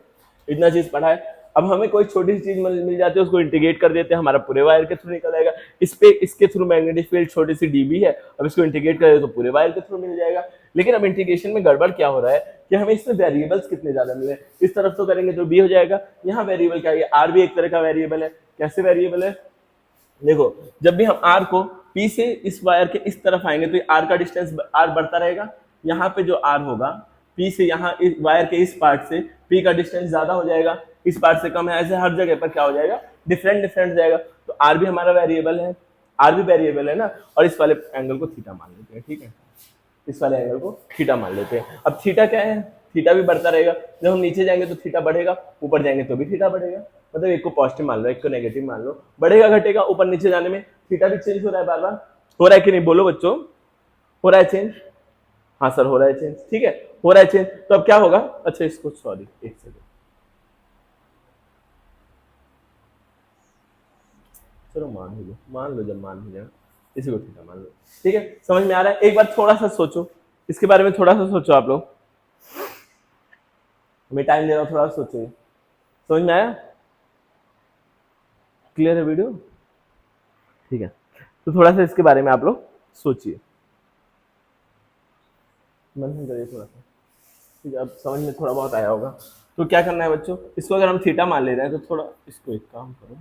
इतना चीज पढ़ा है। अब हमें कोई छोटी सी चीज मिल जाती है, उसको इंटीग्रेट कर देते हैं, हमारा पूरे वायर के थ्रू निकल जाएगा। इस पे इसके थ्रू मैग्नेटिक फील्ड छोटी सी डीबी है, अब इसको इंटीग्रेट कर दे तो पूरे वायर के थ्रू मिल जाएगा। लेकिन अब इंटीग्रेशन में गड़बड़ क्या हो रहा है कि हमें इसमें वेरिएबल्स कितने ज्यादा मिले, इस तरफ तो करेंगे तो बी हो जाएगा, यहाँ वेरिएबल क्या है, आर भी एक तरह का वेरिएबल है। कैसे वेरिएबल है, देखो जब भी हम आर को पी से इस वायर के इस तरफ आएंगे तो आर का डिस्टेंस आर बढ़ता रहेगा, यहाँ पे जो आर होगा पी से यहाँ इस वायर के इस पार्ट से पी का डिस्टेंस ज्यादा हो जाएगा, इस पार्ट से कम है, ऐसे हर जगह पर क्या हो जाएगा, डिफरेंट जाएगा। तो आर भी हमारा वेरिएबल है, आर भी वेरिएबल है ना, और इस वाले एंगल को थीटा मान लेते हैं। ठीक है, इस वाले एंगल को थीटा मान लेते हैं। अब थीटा क्या है, थीटा भी बढ़ता रहेगा, जब हम नीचे जाएंगे तो थीटा बढ़ेगा, ऊपर जाएंगे तो भी थीटा बढ़ेगा। मतलब एक को पॉजिटिव मान लो, एक को नेगेटिव मान लो, बढ़ेगा घटेगा, ऊपर नीचे जाने में थीटा भी चेंज हो रहा है, बार बार हो रहा है कि नहीं, बोलो बच्चों, हो रहा है चेंज, हाँ सर हो रहा है चेंज। ठीक है, हो रहा है चेंज, तो अब क्या होगा, अच्छा इसको सॉरी एक सेकंड, चलो मान लो जब मान ही जाए इसी को थीटा मान लो। ठीक है, समझ में आ रहा है, एक बार थोड़ा सा सोचो इसके बारे में, थोड़ा सा सोचो आप लोग, मैं टाइम दे रहा हूँ, थोड़ा सा सोचो, समझ में आया, क्लियर है वीडियो। ठीक है, तो थोड़ा सा इसके बारे में आप लोग सोचिए, मंथन करिए थोड़ा सा। ठीक है, अब समझ में थोड़ा बहुत आया होगा। तो क्या करना है बच्चों, इसको अगर हम थीटा मान ले रहे हैं तो थोड़ा इसको एक काम करो,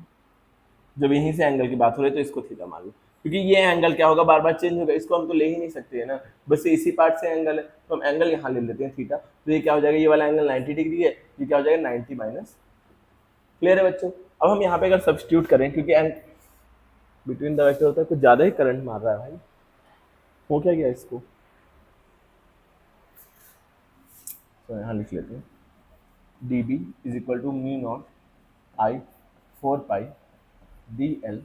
जब यहीं से एंगल की बात हो रही है तो इसको थीटा मान लो, क्योंकि ये एंगल क्या होगा, बार बार चेंज होगा, इसको हम तो ले ही नहीं सकते है ना, बस इसी पार्ट से एंगल है, तो हम एंगल यहाँ ले लेते हैं थीटा। तो ये क्या हो जाएगा, ये वाला एंगल 90 डिग्री है, ये क्या हो जाएगा 90 माइनस। क्लियर है बच्चों। अब हम यहाँ पे अगर सब्स्टिट्यूट करें, क्योंकि बिटवीन द वेक्टर होता है, कुछ ज्यादा ही करंट मार रहा है भाई, हो क्या गया इसको, तो यहाँ लिख लेते हैं dB is equal to mu not I 4 pi dl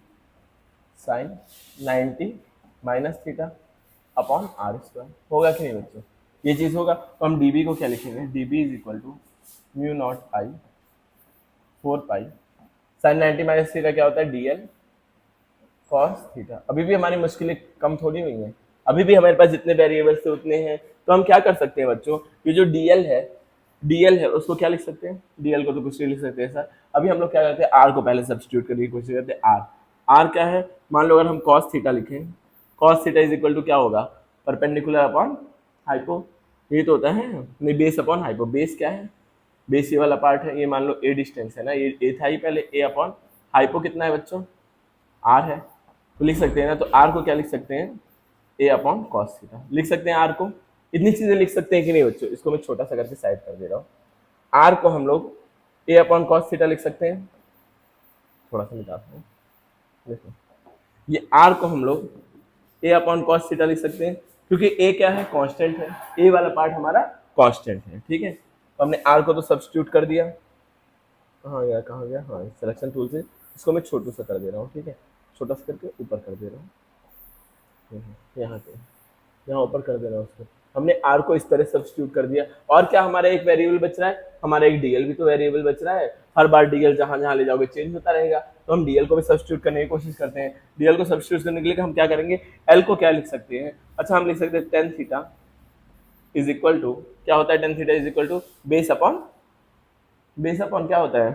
sine 90 minus theta upon R square. होगा कि नहीं बच्चों, ये चीज होगा। तो हम dB को क्या लिखेंगे, dB is equal to mu not I 4 pi sine 90 minus theta क्या होता है, dl cos थीटा। अभी भी हमारी मुश्किलें कम थोड़ी हुई हैं, अभी भी हमारे पास जितने वेरिएबल्स थे उतने हैं। तो हम क्या कर सकते हैं बच्चों, ये जो dl है उसको क्या लिख सकते हैं, dl को तो कुछ नहीं लिख सकते सर। अभी हम लोग क्या करते हैं, r को पहले सब्स्टिट्यूट करने की कोशिश करते हैं। r क्या है, मान लो अगर हम cos थीटा लिखें, cos theta is equal to क्या होगा, परपेंडिकुलर अपॉन हाइपो, ये तो होता है नहीं, बेस अपॉन हाइपो। बेस क्या है, बेस ये वाला पार्ट है, ये मान लो a डिस्टेंस है ना, ये a था ही पहले, a अपॉन हाइपो कितना है बच्चों, r है, तो लिख सकते हैं ना। तो r को क्या लिख सकते हैं, a अपॉन cos थीटा लिख सकते हैं। r को इतनी चीजें लिख सकते हैं कि नहीं बच्चों, इसको मैं छोटा सा करके साइड कर दे रहा हूँ। r को हम लोग a अपॉन cos थीटा लिख सकते हैं, थोड़ा सा निकालता हूँ, देखो ये r को हम लोग a अपॉन cos थीटा लिख सकते हैं, क्योंकि a क्या है, कांस्टेंट है, a वाला पार्ट हमारा कांस्टेंट है। ठीक है, तो हमने r को तो सब्स्टिट्यूट कर दिया, कहाँ गया, हाँ सिलेक्शन टूल से इसको मैं छोटू सा कर दे रहा हूँ। ठीक है, छोटा सा करके ऊपर कर दे रहा हूँ, यहाँ ऊपर कर दे रहा हूँ उसको। हमने r को इस तरह सब्स्टिट्यूट कर दिया, और क्या हमारा एक वेरिएबल बच रहा है, हमारा एक dl भी तो वेरिएबल बच रहा है। हर बार dl जहां जहां ले जाओगे चेंज होता रहेगा, तो हम dl को भी सब्स्टिट्यूट करने की कोशिश करते हैं। dl को सब्स्टिट्यूट करने के लिए हम क्या करेंगे, l को क्या लिख सकते हैं, अच्छा हम लिख सकते हैं tan theta is equal to, क्या होता है tan theta is equal to base upon क्या होता है,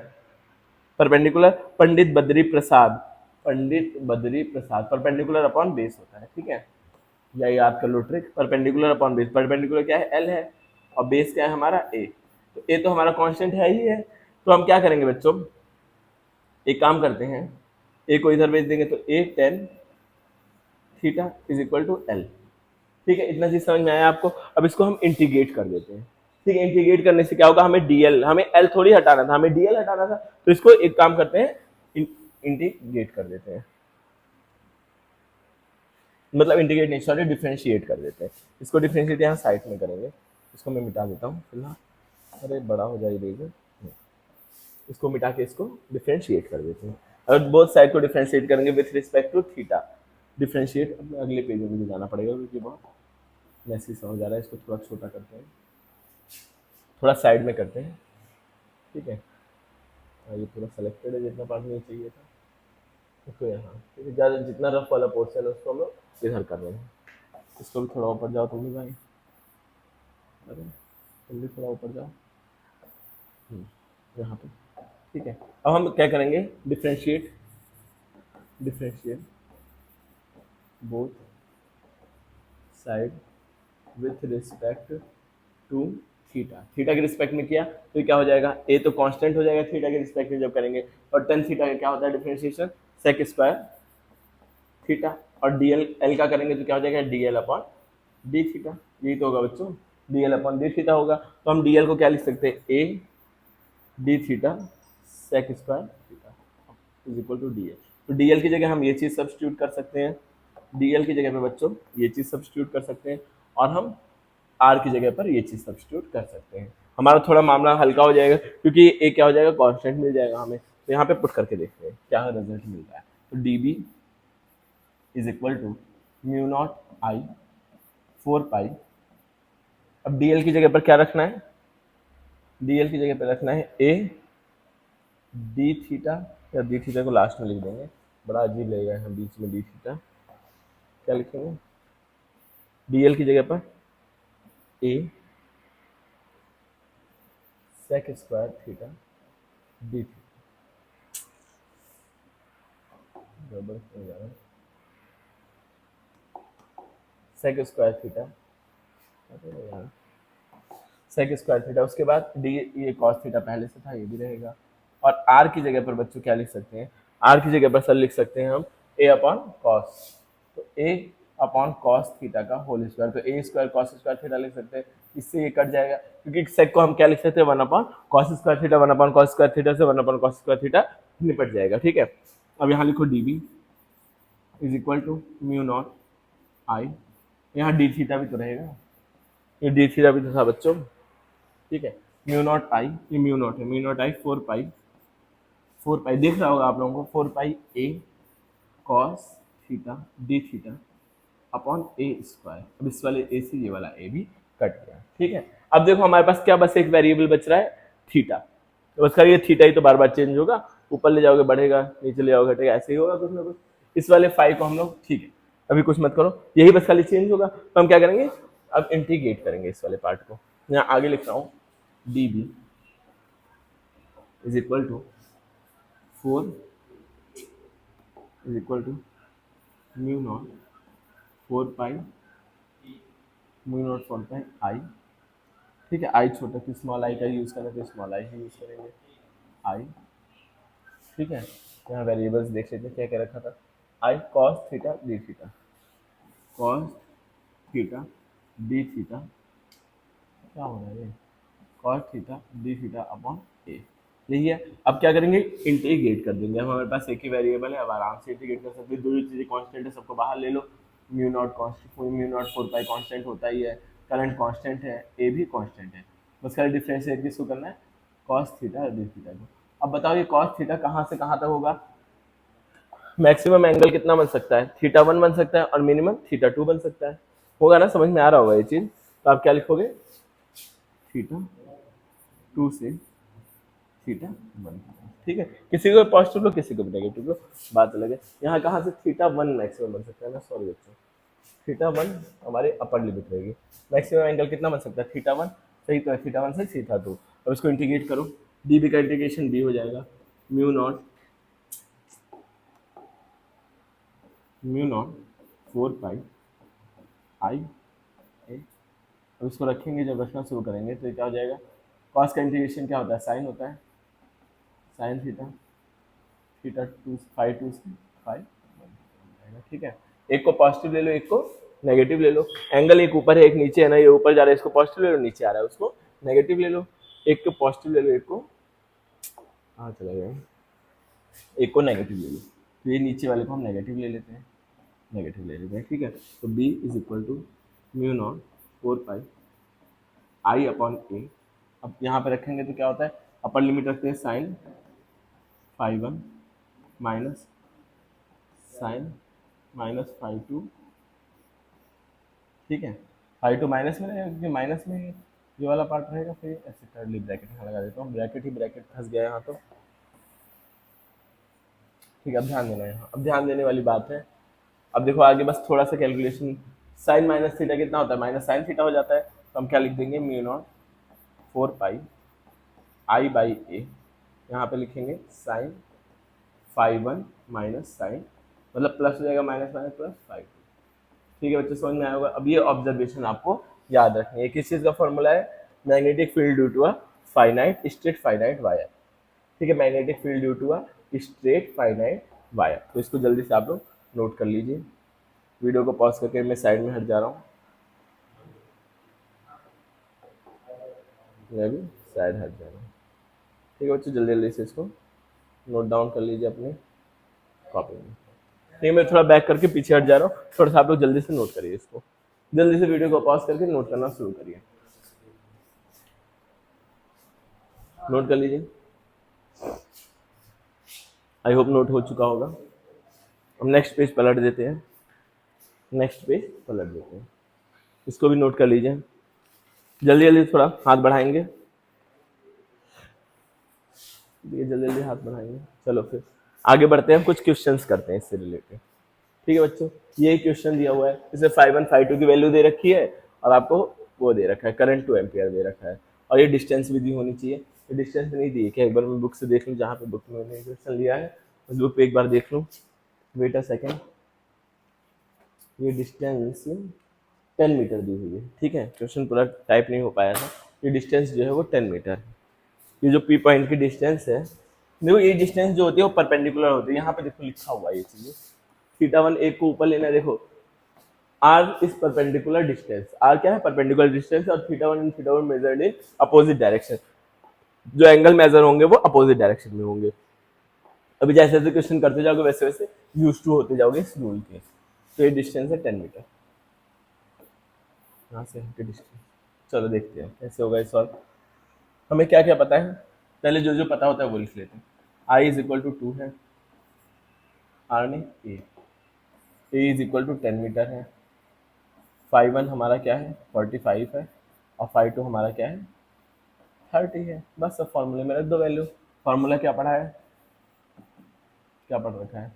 perpendicular. Pandit Badri Prasad Pandit Badri Prasad, perpendicular upon base होता है, ठीक है, या याद कर लो trick, perpendicular upon base. Perpendicular क्या है, एल है, और बेस क्या है हमारा ए, तो ए तो हमारा कांस्टेंट है ही है। तो हम क्या करेंगे बच्चों, एक काम करते हैं, ए को इधर भेज देंगे, तो a tan theta is equal to l, ठीक है, इतना चीज समझ में आया आपको। अब इसको हम इंटीग्रेट कर देते हैं, ठीक है, इंटीग्रेट करने से क्या होगा, हमें डीएल, हमें एल थोड़ी हटाना था, हमें डीएल हटाना था, तो इसको एक काम करते हैं, इंटीग्रेट कर देते हैं, मतलब इंटीग्रेट नहीं, सॉरी, डिफरेंशिएट कर देते हैं। इसको डिफरेंशिएट यहाँ साइड में करेंगे, इसको मैं मिटा देता हूँ फिलहाल, अरे बड़ा हो जाए इरेजर, इसको मिटा के इसको डिफरेंशिएट कर देते हैं। अगर बोथ साइड को डिफरेंशिएट करेंगे with respect to theta, differentiate, अपने अगले पेज में मुझे जाना पड़ेगा क्योंकि बहुत मैसी सा हो जा रहा है, इसको थोड़ा छोटा करते हैं, थोड़ा साइड में करते हैं, ठीक है, ये पूरा सेलेक्टेड है, जितना पार्ट नहीं चाहिए था उसको यहाँ, ठीक है, ज़्यादा जितना रफ वाला पोर्शन है उसको हम लोग इधर कर रहे हैं। इसको भी थोड़ा ऊपर जाओ तुम भी भाई, अरे तुम भी थोड़ा ऊपर जाओ, यहाँ पे, ठीक है। अब हम क्या करेंगे, differentiate, differentiate both side with respect to theta, theta के रिस्पेक्ट में किया तो क्या हो जाएगा, ए तो कांस्टेंट हो जाएगा थीटा के रिस्पेक्ट में जब करेंगे, और टेन थीटा का क्या होता है डिफरेंशिएशन, सेक स्क्वायर थीटा, और डीएल एल का करेंगे तो क्या हो जाएगा, डीएल अपॉन डी थीटा, यही तो होगा बच्चों, डीएल अपॉन डी थीटा होगा। तो हम डीएल को क्या लिख सकते हैं, A D theta sec square theta is equal to DL. तो डीएल की जगह हम ये चीज़ सब्स्टिट्यूट कर सकते हैं, डीएल की जगह पे बच्चों ये चीज़ सब्स्टिट्यूट कर सकते हैं, और हम आर की जगह पर ये चीज़ सब्स्टिट्यूट कर सकते हैं। हमारा थोड़ा मामला हल्का हो जाएगा क्योंकि ए क्या हो जाएगा, कांस्टेंट मिल जाएगा हमें। तो यहाँ पे पुट करके देखते हैं क्या रिजल्ट मिल रहा है। तो d B is equal to mu not I 4 pi. अब डीएल की जगह पर क्या रखना है, डीएल की जगह पर रखना है ए डी थीटा, या डी थीटा को लास्ट में लिख देंगे, बड़ा अजीब लगेगा यहाँ बीच में डी थीटा, क्या लिखेंगे, डीएल की जगह पर a sec square theta d theta, गड़बड़ हो जा रहा है, sec square theta, sec square theta, उसके बाद डी, ये कॉस थीटा पहले से था ये भी रहेगा, और आर की जगह पर बच्चों क्या लिख सकते हैं, आर की जगह पर सर लिख सकते हैं हम ए अपॉन कॉस, तो ए अपॉन कॉस थीटा का होल स्क्वायर, तो ए स्क्वायर कॉस स्क्वायर थीटा लिख सकते हैं, इससे ये कट जाएगा क्योंकि सेक को हम क्या लिख सकते हैं, 1 upon cos square theta, 1 upon cos square theta से 1 अपॉन कॉस स्क्वायर थीटा निपट जाएगा, ठीक है। अब यहाँ लिखो d B is equal to mu not i, यहाँ डी थीटा भी तो रहेगा, ये डी थीटा भी तो था बच्चों, ठीक है, म्यू नॉट आई, ये म्यू नॉट है, mu not I 4 pi, 4 pi देख रहा होगा आप लोगों को, 4 pi a cos theta d theta upon a square. अब इस वाले ए से ये वाला ए भी कट गया, ठीक है। अब देखो हमारे पास क्या बस एक वेरिएबल बच रहा है थीटा, तो बस ये थीटा ही तो बार बार चेंज होगा, ऊपर ले जाओगे बढ़ेगा, नीचे ले जाओगे घटेगा, ऐसे ही होगा कुछ ना कुछ। इस वाले फाई को हम लोग, ठीक है अभी कुछ मत करो, यही बस खाली चेंज होगा, तो हम क्या करेंगे, अब इंटीग्रेट करेंगे इस वाले पार्ट को, यहाँ आगे लिख रहा हूँ D B is equal to 4 is equal to mu not 4 pi mu not 4 pi I, ठीक है, आई छोटा कि स्मॉल आई का यूज़ करना तो स्मॉल आई ही यूज़ करेंगे आई, ठीक है। यहाँ वेरिएबल्स देख लेते हैं क्या क्या रखा था, i cos theta d theta, cos theta d theta, क्या हो रहा है ये, cos theta d theta upon a, यही है। अब क्या करेंगे, इंटीग्रेट कर देंगे, हम हमारे पास एक ही वेरिएबल है, अब आराम से इंटीग्रेट कर सकते हैं, दो चीज़ें कांस्टेंट है सबको बाहर ले लो, mu naught constant, mu not 4 pi constant होता ही है, करंट कांस्टेंट है, ए भी कांस्टेंट है, बस खाली डिफरेंशिएट किसको करना है, कॉस थीटा और डी थीटा को। अब बताओ ये कॉस थीटा कहाँ से कहाँ तक होगा, मैक्सिमम एंगल कितना बन सकता है, θ1 बन सकता है, और मिनिमम θ2 बन सकता है, होगा ना, समझ में आ रहा होगा ये चीज़। तो आप क्या लिखोगे, θ2 से θ1, ठीक है, किसी को पॉजिटिव लो किसी को नेगेटिव लो, बात अलग है। यहाँ कहाँ से θ1 मैक्सिमम बन सकता है ना, सॉरी बच्चों, θ1 हमारे अपर लिमिट रहेगी, मैक्सिमम एंगल कितना बन सकता है, θ1, सही तो है, θ1 से θ2। अब इसको इंटीग्रेट करो, डी बी का इंटीग्रेशन बी हो जाएगा mu naught mu naught 4 pi आई ए। अब इसको रखेंगे, जब रखना शुरू करेंगे तो ये क्या हो जाएगा, कॉस का इंटीग्रेशन क्या होता है, साइन होता है, sine theta, theta two five two से फाइव, ठीक है। एक को पॉजिटिव ले लो, एक को नेगेटिव ले लो, एंगल एक ऊपर है एक नीचे है ना, ये ऊपर जा रहा है, इसको पॉजिटिव ले लो, नीचे आ रहा है उसको नेगेटिव ले लो, एक को पॉजिटिव ले लो, एक को हाँ चला गया, एक को नेगेटिव ले लो, तो ये नीचे वाले को हम नेगेटिव ले लेते हैं, नेगेटिव ले लेते हैं, ठीक है। तो b is equal to mu not 4 pi I upon a. अब यहाँ पे रखेंगे तो क्या होता है, अपर लिमिट रखते हैं साइन 5 1 माइनस साइन माइनस 5 2, ठीक है। 5 2 माइनस में रहेगा क्योंकि माइनस में ये वाला पार्ट रहेगा, फिर ऐसे कर्ली ब्रैकेट यहाँ लगा देता हूँ, ब्रैकेट ही ब्रैकेट फंस गया यहाँ तो, ठीक है। अब ध्यान देना यहाँ, अब ध्यान देने वाली बात है। अब देखो आगे बस थोड़ा सा कैलकुलेशन, साइन माइनस थीटा कितना होता है, माइनस साइन थीटा हो जाता है, तो हम क्या लिख देंगे, mu not 4 pi i by a, यहाँ पे लिखेंगे साइन 5 1 माइनस साइन, मतलब प्लस हो जाएगा, माइनस माइनस प्लस 5 2, ठीक है बच्चों, समझ में आया होगा। अब ये ऑब्जर्वेशन आपको याद रखनी है, किस चीज़ का फॉर्मूला है, magnetic field due to a finite straight finite wire, ठीक है, magnetic field due to a straight finite wire. तो इसको जल्दी से आप लोग नोट कर लीजिए, वीडियो को पॉज करके मैं साइड में हट जा रहा हूँ, मैं भी साइड हट जा रहा हूँ, ठीक है बच्चों, जल्दी जल्दी से इसको नोट डाउन कर लीजिए अपने कॉपी में, ठीक है। मैं थोड़ा बैक करके पीछे हट जा रहा हूँ, थोड़ा सा आप लोग जल्दी से नोट करिए इसको, जल्दी से वीडियो को पॉज करके नोट करना शुरू करिए, नोट कर लीजिए, आई होप नोट हो चुका होगा। हम नेक्स्ट पेज पलट देते हैं, नेक्स्ट पेज पलट देते हैं, इसको भी नोट कर लीजिए, जल्दी जल्दी थोड़ा हाथ बढ़ाएंगे, जल्दी जल्दी हाथ बढ़ाएंगे। चलो फिर आगे बढ़ते हैं, कुछ क्वेश्चंस करते हैं इससे रिलेटेड, ठीक है बच्चों। ये क्वेश्चन दिया हुआ है, इसे 5 1 5 2 की वैल्यू दे रखी है, और आपको वो दे रखा है करंट 2 एम्पियर दे रखा है, और ये डिस्टेंस भी दी होनी चाहिए, ये डिस्टेंस नहीं दी है क्या, एक बार मैं बुक से देख लूँ, जहाँ पे बुक में मैंने क्वेश्चन लिया है उस बुक पे एक बार देख लूँ, वेट अ सेकेंड, ये डिस्टेंस 10 मीटर दी हुई है, ठीक है, क्वेश्चन पूरा टाइप नहीं हो पाया था, ये डिस्टेंस जो है वो 10 मीटर है, ये जो पी पॉइंट की डिस्टेंस है, देखो ये डिस्टेंस जो होती है वो परपेंडिकुलर होती है, यहाँ पे देखो लिखा हुआ है ये चीज़, थीटा 1 एक को ऊपर लेना है, देखो R is perpendicular distance, R क्या है, परपेंडिकुलर डिस्टेंस, और theta 1 and theta 1 measured in opposite direction, जो एंगल मेजर होंगे वो अपोजिट डायरेक्शन में होंगे। अभी जैसे जैसे क्वेश्चन करते जाओगे वैसे वैसे यूज टू होते जाओगे इस रूल के। तो ये डिस्टेंस है 10 मीटर, यहाँ से यहाँ के डिस्टेंस, चलो देखते हैं कैसे होगा इस सॉल्व। हमें क्या क्या पता है, पहले जो जो पता होता है वो लिख लेते हैं। आई इज इक्वल टू 2 है, आर ने ए इज इक्वल टू 10 मीटर है, 5 1 हमारा क्या है 45 है, और 5 2 हमारा क्या है 30 है। बस सब फॉर्मूले में रख दो वैल्यू। फॉर्मूला क्या पढ़ा है, क्या पढ़ रखा है,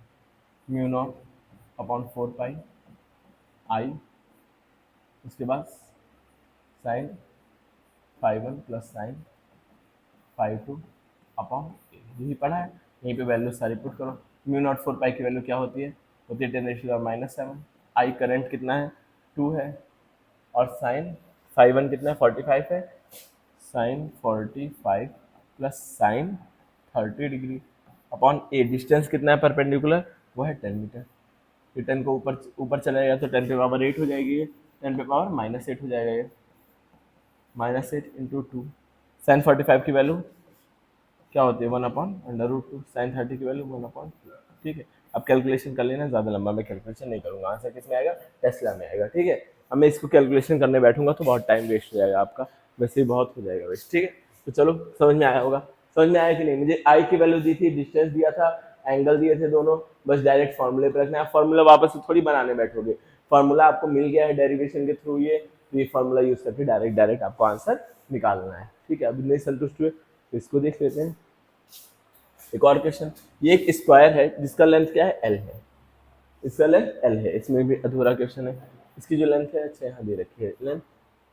म्यू नॉट अपॉन 4 पाई आई, उसके बाद साइन 5 1 प्लस साइन 5 2 अपॉन यही पढ़ा है, यहीं पे वैल्यू सारी पुट करो। म्यू नॉट 4 पाई की वैल्यू क्या होती है 10⁻⁻⁷। आई करंट कितना है 2 है, और साइन 5 1 कितना है 45 है, sine 45 plus sine 30 degree upon a, distance कितना है परपेंडिकुलर वो है 10 मीटर। ये 10 को ऊपर ऊपर चला जाएगा तो 10 पे पावर 8 हो जाएगी, ये 10 पे पावर -8 हो जाएगा, ये -8 इंटू 2। साइन 45 की वैल्यू क्या होती है 1/√2, साइन 30 की वैल्यू 1/2, ठीक है। अब कैलकुलेशन कर लेना, ज़्यादा लंबा मैं कैलकुलेशन नहीं करूँगा, आंसर किस में आएगा टेस्ला में आएगा, ठीक है। अब मैं इसको कैलकुलेशन करने बैठूंगा तो बहुत टाइम वेस्ट हो जाएगा आपका, वैसे ही बहुत हो जाएगा वेस्ट, ठीक है। तो चलो समझ में आया होगा, समझ में आया कि नहीं। मुझे आई की वैल्यू दी थी, डिस्टेंस दिया था, एंगल दिए थे दोनों, बस डायरेक्ट फॉर्मूले पर रखना है। फॉर्मूला वापस से थोड़ी बनाने बैठोगे, फॉर्मूला आपको मिल गया है डेरिवेशन के थ्रू, ये फॉर्मूला यूज करके डायरेक्ट आपको आंसर निकालना है, ठीक है। अभी नहीं संतुष्ट हुए तो इसको देख लेते हैं, एक और क्वेश्चन। ये एक स्क्वायर है जिसका लेंथ क्या है एल है, इसका लेंथ एल है, इसमें भी अधूरा क्वेश्चन है। इसकी जो लेंथ है, अच्छा यहाँ दे रखी है लेंथ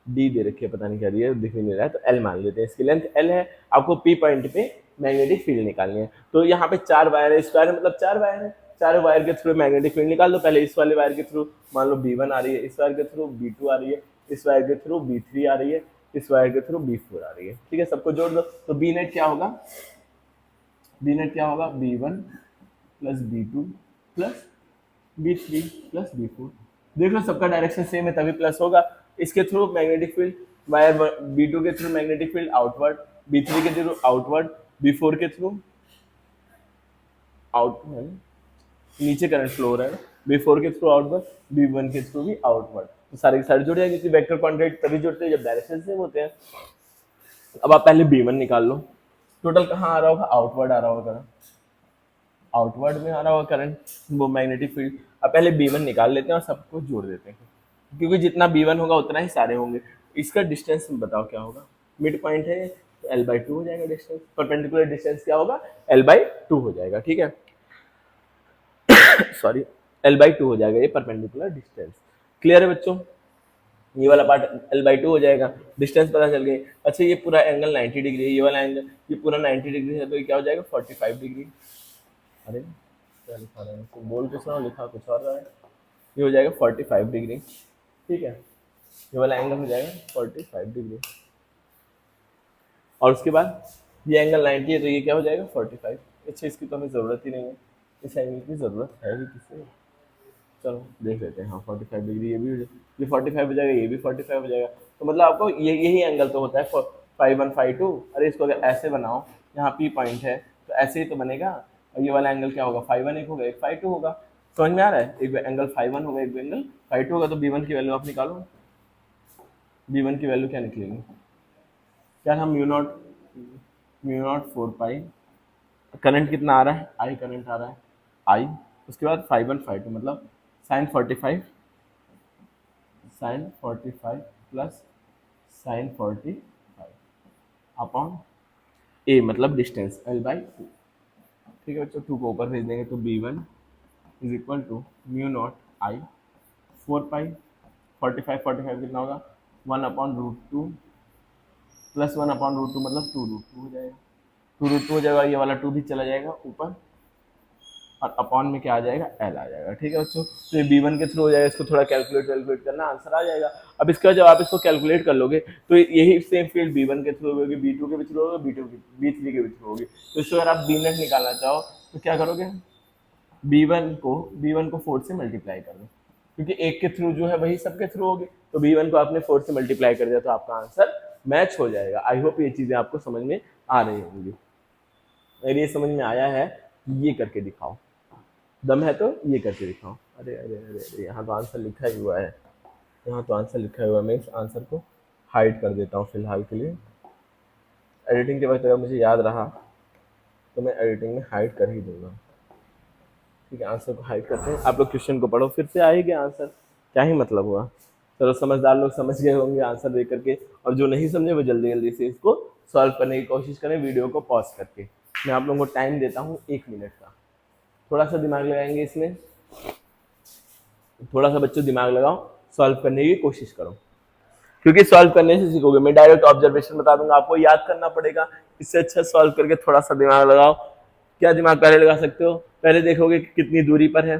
डी दे रखी है, पता नहीं क्या दी है दिख नहीं रहा है, तो एल मान लेते हैं। इसकी लेंथ एल है, आपको पी पॉइंट पे मैग्नेटिक फील्ड निकालनी है। तो यहाँ पे 4 वायर है, स्क्वायर मतलब 4 वायर है, चारों वायर के थ्रू मैग्नेटिक फील्ड निकाल दो। पहले इस वाले वायर के थ्रू मान लो B1 आ रही है, इस वायर के थ्रू B2 आ रही है, इस वायर के थ्रू B3 आ रही है, इस वायर के थ्रू B4 आ रही है। ठीक है, सबको जोड़ दो तो बी नेट क्या होगा, बी नेट क्या होगा, B1 plus B2 plus B3 plus B4। देख लो सबका डायरेक्शन सेम है तभी प्लस होगा। इसके through magnetic field wire B2 के through magnetic field outward, B3 के थ्रू आउटवर्ड, B4 के थ्रू आउटवर्ड, नीचे करंट फ्लो हो रहा है, B4 के थ्रू आउटवर्ड, B1 के थ्रू भी आउटवर्ड। तो सारे के सारे जुड़ जाएंगे क्योंकि वेक्टर क्वांटिटी तभी जुड़ते हैं जब डायरेक्शन सेम होते हैं। अब आप पहले B1 निकाल लो, टोटल कहाँ आ रहा होगा, आउटवर्ड आ रहा होगा करंट, आउटवर्ड में आ रहा होगा करंट वो मैग्नेटिक फील्ड। अब पहले B1 निकाल लेते हैं और सबको जोड़ देते हैं क्योंकि जितना B1 होगा उतना ही सारे होंगे। इसका डिस्टेंस बताओ क्या होगा, मिड पॉइंट है तो L/2 हो जाएगा डिस्टेंस, परपेंडिकुलर डिस्टेंस क्या होगा, L/2 हो जाएगा। ठीक है सॉरी, L/2 हो जाएगा ये परपेंडिकुलर डिस्टेंस। क्लियर है बच्चों, ये वाला पार्ट L/2 हो जाएगा, डिस्टेंस पता चल गई। अच्छा ये पूरा एंगल 90 डिग्री है, ये वाला एंगल ये पूरा 90 डिग्री है तो ये क्या हो जाएगा 45 डिग्री। अरे क्या लिखा रहा है, तो बोल के सुनो, लिखा कुछ और रहा है। ये हो जाएगा 45 डिग्री। ठीक है, ये वाला एंगल हो जाएगा 45 डिग्री और उसके बाद ये एंगल 90 है तो ये क्या हो जाएगा 45। अच्छा इसकी तो हमें ज़रूरत ही नहीं है, इस एंगल की ज़रूरत है ही किसे, चलो देख लेते हैं। हाँ 45 डिग्री ये भी हो जाएगा, ये 45 हो जाएगा, ये भी 45 हो जाएगा। तो मतलब आपको ये यही एंगल तो होता है 5 1 5 2। अरे इसको अगर ऐसे बनाओ, यहाँ P पॉइंट है तो ऐसे ही तो बनेगा। और ये वाला एंगल क्या होगा 5 1 एक होगा, एक 5 2 होगा। समझ में आ रहा है, एक एंगल 5 1 होगा, एक एंगल 5 2 होगा। तो B1 की वैल्यू आप निकालो, B1 की वैल्यू क्या निकलेगी, क्या हम म्यू नॉट 4 पाई, करंट कितना आ रहा है, I करंट आ रहा है I। उसके बाद 5 1 5 2 मतलब sin 45 plus sin 45 upon A मतलब डिस्टेंस L/2। ठीक है बच्चों, 2 को ऊपर भेज देंगे तो B1 is equal to mu not I 4 pi 45 कितना होगा 1/√2 प्लस 1/√2 मतलब 2√2 हो जाएगा, 2√2 हो जाएगा। ये वाला 2 भी चला जाएगा ऊपर और अपॉन में क्या आ जाएगा, L आ जाएगा। ठीक है बच्चों, तो ये B1 के थ्रू हो जाएगा, इसको थोड़ा कैलकुलेट करना, आंसर आ जाएगा। अब इसका जब आप इसको कैलकुलेट कर लोगे तो यही सेम फील्ड B1 के थ्रू होगी, B2 के भी थ्रू होगी, B3 के भी थ्रू होगी। तो इसको अगर आप B नेट निकालना चाहो तो क्या करोगे, B1 को 4 से मल्टीप्लाई कर दो क्योंकि एक के थ्रू जो है वही सबके थ्रू होगी। तो B1 को आपने 4 से मल्टीप्लाई कर दिया तो आपका आंसर मैच हो जाएगा। आई होप ये चीज़ें आपको समझ में आ रही होंगी। अगर ये समझ में आया है ये करके दिखाओ, दम है तो ये करके दिखाओ। अरे अरे अरे अरे यहाँ तो आंसर लिखा ही हुआ है, यहाँ तो आंसर लिखा हुआ है। मैं इस आंसर को हाइड कर देता हूँ फिलहाल के लिए। एडिटिंग के वक्त अगर मुझे याद रहा तो मैं एडिटिंग में हाइड कर ही दूंगा। ठीक है, आंसर को हाइड करते हैं। आप लोग क्वेश्चन को पढ़ो, फिर से आएगा आंसर, क्या ही मतलब हुआ। चलो समझदार लोग समझ गए होंगे आंसर देख करके, और जो नहीं समझे वो जल्दी जल्दी से इसको सॉल्व करने की कोशिश करें वीडियो को पॉज करके। मैं आप लोगों को टाइम देता हूँ 1 मिनट का, थोड़ा सा दिमाग लगाएंगे इसमें, थोड़ा सा बच्चों दिमाग लगाओ, सॉल्व करने की कोशिश करो क्योंकि सॉल्व करने से सीखोगे। मैं डायरेक्ट ऑब्जर्वेशन बता दूंगा, आपको याद करना पड़ेगा। इससे अच्छा सॉल्व करके थोड़ा सा दिमाग लगाओ। क्या दिमाग पहले लगा सकते हो, पहले देखोगे कि कितनी दूरी पर है।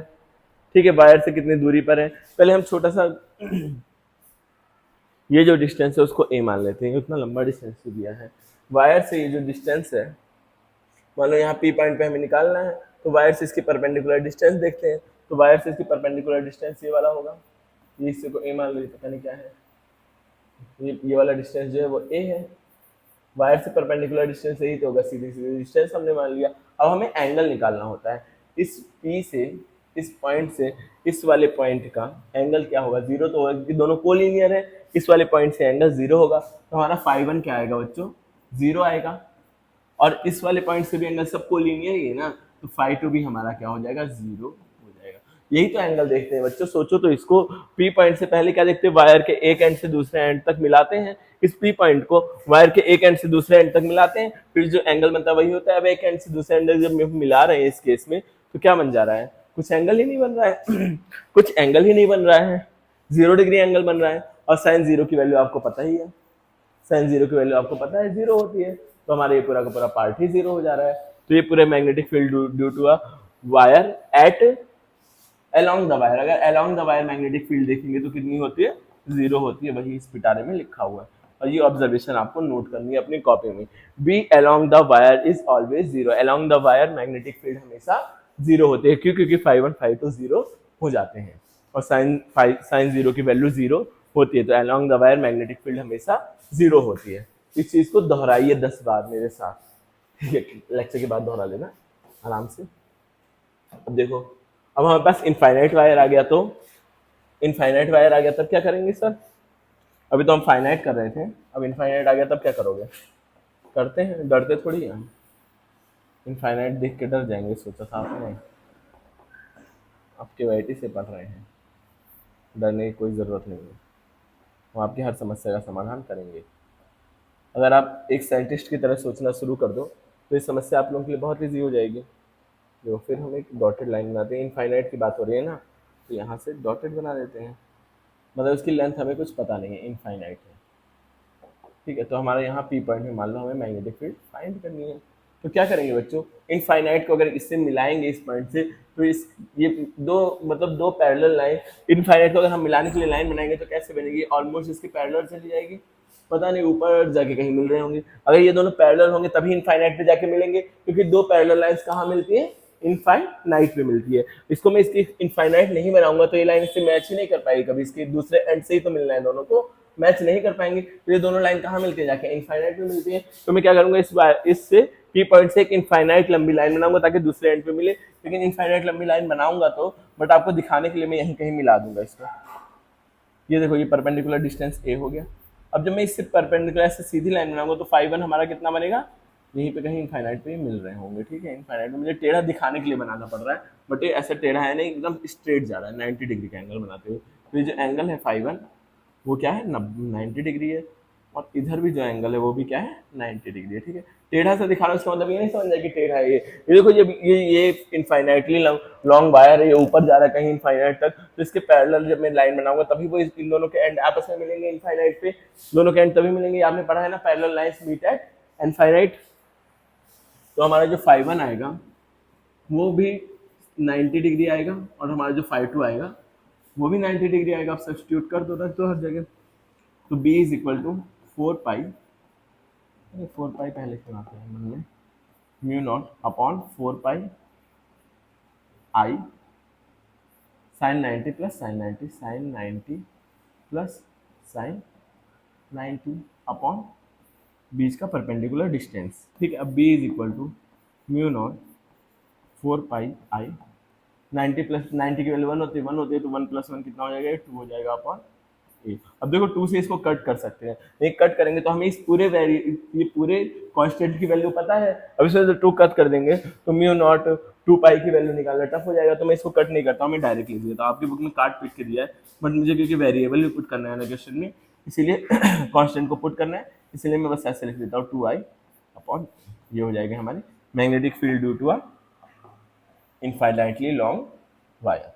ठीक है, वायर से कितनी दूरी पर है। पहले हम छोटा सा ये जो डिस्टेंस है उसको A मान लेते हैं, उतना लंबा डिस्टेंस दिया है। वायर से ये जो डिस्टेंस है, मान लो यहाँ P पॉइंट पे हमें निकालना है तो वायर से इसकी परपेंडिकुलर डिस्टेंस देखते हैं। तो वायर से इसकी परपेंडिकुलर डिस्टेंस ये वाला होगा, ये इससे को A मान लो, पता नहीं क्या है, ये वाला डिस्टेंस जो है वो A है। वायर से परपेंडिकुलर डिस्टेंस यही तो होगा, सीधी सीधी डिस्टेंस हमने मान लिया। अब हमें एंगल निकालना होता है, इस P से इस पॉइंट से इस वाले पॉइंट का एंगल क्या होगा, 0 तो होगा क्योंकि दोनों कोलिनियर है। इस वाले पॉइंट से एंगल 0 होगा तो हमारा φ1 क्या आएगा बच्चों, 0 आएगा। और इस वाले पॉइंट से भी एंगल सब कोलिनियर ही है ना, तो φ2 भी हमारा क्या हो जाएगा, 0 हो जाएगा। यही तो एंगल देखते हैं बच्चों। सोचो तो इसको P पॉइंट से पहले क्या देखते हैं, वायर के एक एंड से दूसरे एंड तक मिलाते हैं। इस P पॉइंट को वायर के एक एंड से दूसरे एंड तक मिलाते हैं, फिर जो एंगल बनता है वही होता है। अब एक एंड से दूसरे एंड तक जब मिला रहे हैं इस केस में तो क्या बन जा रहा है, कुछ एंगल ही नहीं बन रहा है कुछ एंगल ही नहीं बन रहा है, 0 डिग्री एंगल बन रहा है। और sin 0 की वैल्यू आपको पता ही है, sin 0 की वैल्यू आपको पता है 0 होती है। तो हमारा ये पूरा का पूरा पार्ट ही 0 हो जा रहा है। तो ये पूरे magnetic field due to a wire at along the wire, अगर along the wire magnetic field देखेंगे तो कितनी होती है, 0 होती है, वही इस पिटारे में लिखा हुआ है। और ये ऑब्जर्वेशन आपको नोट करनी है अपनी कॉपी में, B along the wire is always 0, along the wire magnetic field हमेशा 0 होती है, क्यों, क्योंकि फाई 1 फाई 2 0 हो जाते हैं और साइन 0 की वैल्यू 0 होती है, तो along the wire magnetic field हमेशा 0 होती है। इस चीज को दोहराइए 10 बार मेरे साथ, ठीक है, लेक्चर के बाद दोहरा लेना आराम से। अब देखो, अब हमारे पास इनफाइनाइट वायर आ गया, तो इनफाइनाइट वायर आ गया तब क्या करेंगे सर, अभी तो हम फाइनाइट कर रहे थे, अब इनफाइनाइट आ गया तब क्या करोगे, करते हैं, डरते थोड़ी हैं, इनफाइनाइट देख के डर जाएंगे, सोचा था आपने, आपके वाइटी से पढ़ रहे हैं, डरने की कोई ज़रूरत नहीं है, हम आपकी हर समस्या का समाधान करेंगे। अगर आप एक साइंटिस्ट की तरह सोचना शुरू कर दो तो ये समस्या आप लोगों के लिए बहुत ईजी हो जाएगी। जो फिर हम एक डॉटेड लाइन बनाते हैं, इनफाइनाइट की बात हो रही है ना, तो यहाँ से डॉटेड बना देते हैं, मतलब उसकी लेंथ हमें कुछ पता नहीं है, इनफाइनाइट है, ठीक है। तो हमारा यहाँ पी पॉइंट में मान लो हमें मैग्नेटिक फील्ड फाइंड करनी है, तो क्या करेंगे बच्चों, इनफाइनाइट को अगर इससे मिलाएंगे इस पॉइंट से, तो इस ये दो मतलब दो पैरेलल लाइन, इनफाइनाइट को अगर हम मिलाने के लिए लाइन बनाएंगे तो कैसे बनेगी, ऑलमोस्ट इसके पैरेलल चली जाएगी, पता नहीं ऊपर जाके कहीं मिल रहे होंगे, अगर ये दोनों पैरेलल होंगे तभी इनफाइनाइट पे जाके मिलेंगे, क्योंकि दो पैरेलल लाइंस कहाँ मिलती है, इनफाइनाइट पे मिलती है। इसको मैं इसकी इनफाइनाइट नहीं बनाऊंगा तो ये लाइन इससे मैच ही नहीं कर पाएगी कभी, इसके दूसरे एंड से ही तो मिलना है दोनों को, मैच नहीं कर पाएंगे, तो ये दोनों लाइन कहाँ मिलती है, जाके इनफाइनाइट में मिलती है। तो मैं क्या करूंगा, इससे पी पॉइंट से एक इनफाइनाइट लंबी लाइन बनाऊंगा ताकि दूसरे एंड पे मिले, लेकिन इनफाइनाइट लंबी लाइन बनाऊंगा तो, बट आपको दिखाने के लिए मैं यहीं कहीं मिला दूंगा इसको। ये देखो, ये परपेंडिकुलर डिस्टेंस ए हो गया। अब जब मैं इससे परपेंडिकुलर से सीधी लाइन बनाऊंगा तो फाई 1 हमारा कितना बनेगा, यहीं पे कहीं इनफाइनाइट पे ही मिल रहे होंगे, ठीक है। इनफाइनाइट में मुझे टेढ़ा दिखाने के लिए बनाना पड़ रहा है, बट ये ऐसा टेढ़ा है नहीं, एकदम स्ट्रेट जा रहा है 90 डिग्री का एंगल बनाते हुए। तो ये जो एंगल है फाई 1 वो क्या है, 90 डिग्री है, और इधर भी जो एंगल है वो भी क्या है, 90 डिग्री है, ठीक है। टेढ़ा सा दिखा रहा है उसका मतलब ये नहीं समझ जाए कि टेढ़ा है ये देखो, ये इनफाइनाइटली लॉन्ग वायर है, ये ऊपर जा रहा है कहीं इनफाइनाइट तक, तो इसके पैरेलल जब मैं लाइन बनाऊंगा तभी वो इन दोनों के एंड आपस में मिलेंगे, इनफाइनाइट पे दोनों के एंड तभी मिलेंगे। आपने पढ़ा है ना, parallel lines meet at infinite. तो हमारा जो फाई 1 आएगा वो भी 90 डिग्री आएगा, और हमारा जो फाई 2 आएगा वो भी 90 डिग्री आएगा। आप सब्स्टिट्यूट कर दो, रख दो हर जगह। तो b is equal to 4 pi, 4 pi पहले सुनाते हैं मन में, mu naught upon 4 pi i sine 90 plus sine 90, sine 90 plus sine 90 upon बीच का परपेंडिकुलर डिस्टेंस, ठीक है। अब b is equal to mu not 4 pi i, 90 plus 90 की वैल्यू 1 होती है, 1 होती है, तो 1 प्लस 1 कितना हो जाएगा, 2 हो जाएगा अपॉन ए। अब देखो 2 से इसको कट कर सकते हैं, नहीं कट करेंगे तो हमें इस पूरे ये पूरे कांस्टेंट की वैल्यू पता है, अब इसमें जो 2 कट कर देंगे तो म्यू नॉट 2 पाई की वैल्यू निकालना टफ हो जाएगा, तो मैं इसको कट नहीं करता हूँ, मैं डायरेक्ट लिख देता हूँ। आपकी बुक में काट पीट के दिया है, बट मुझे क्योंकि वेरिएबल भी पुट करना है ना क्वेश्चन में, इसीलिए कांस्टेंट को पुट करना है, इसीलिए मैं बस ऐसे लिख देता हूँ 2i अपॉन, ये हो जाएगा हमारी magnetic field due to a infinitely long wire.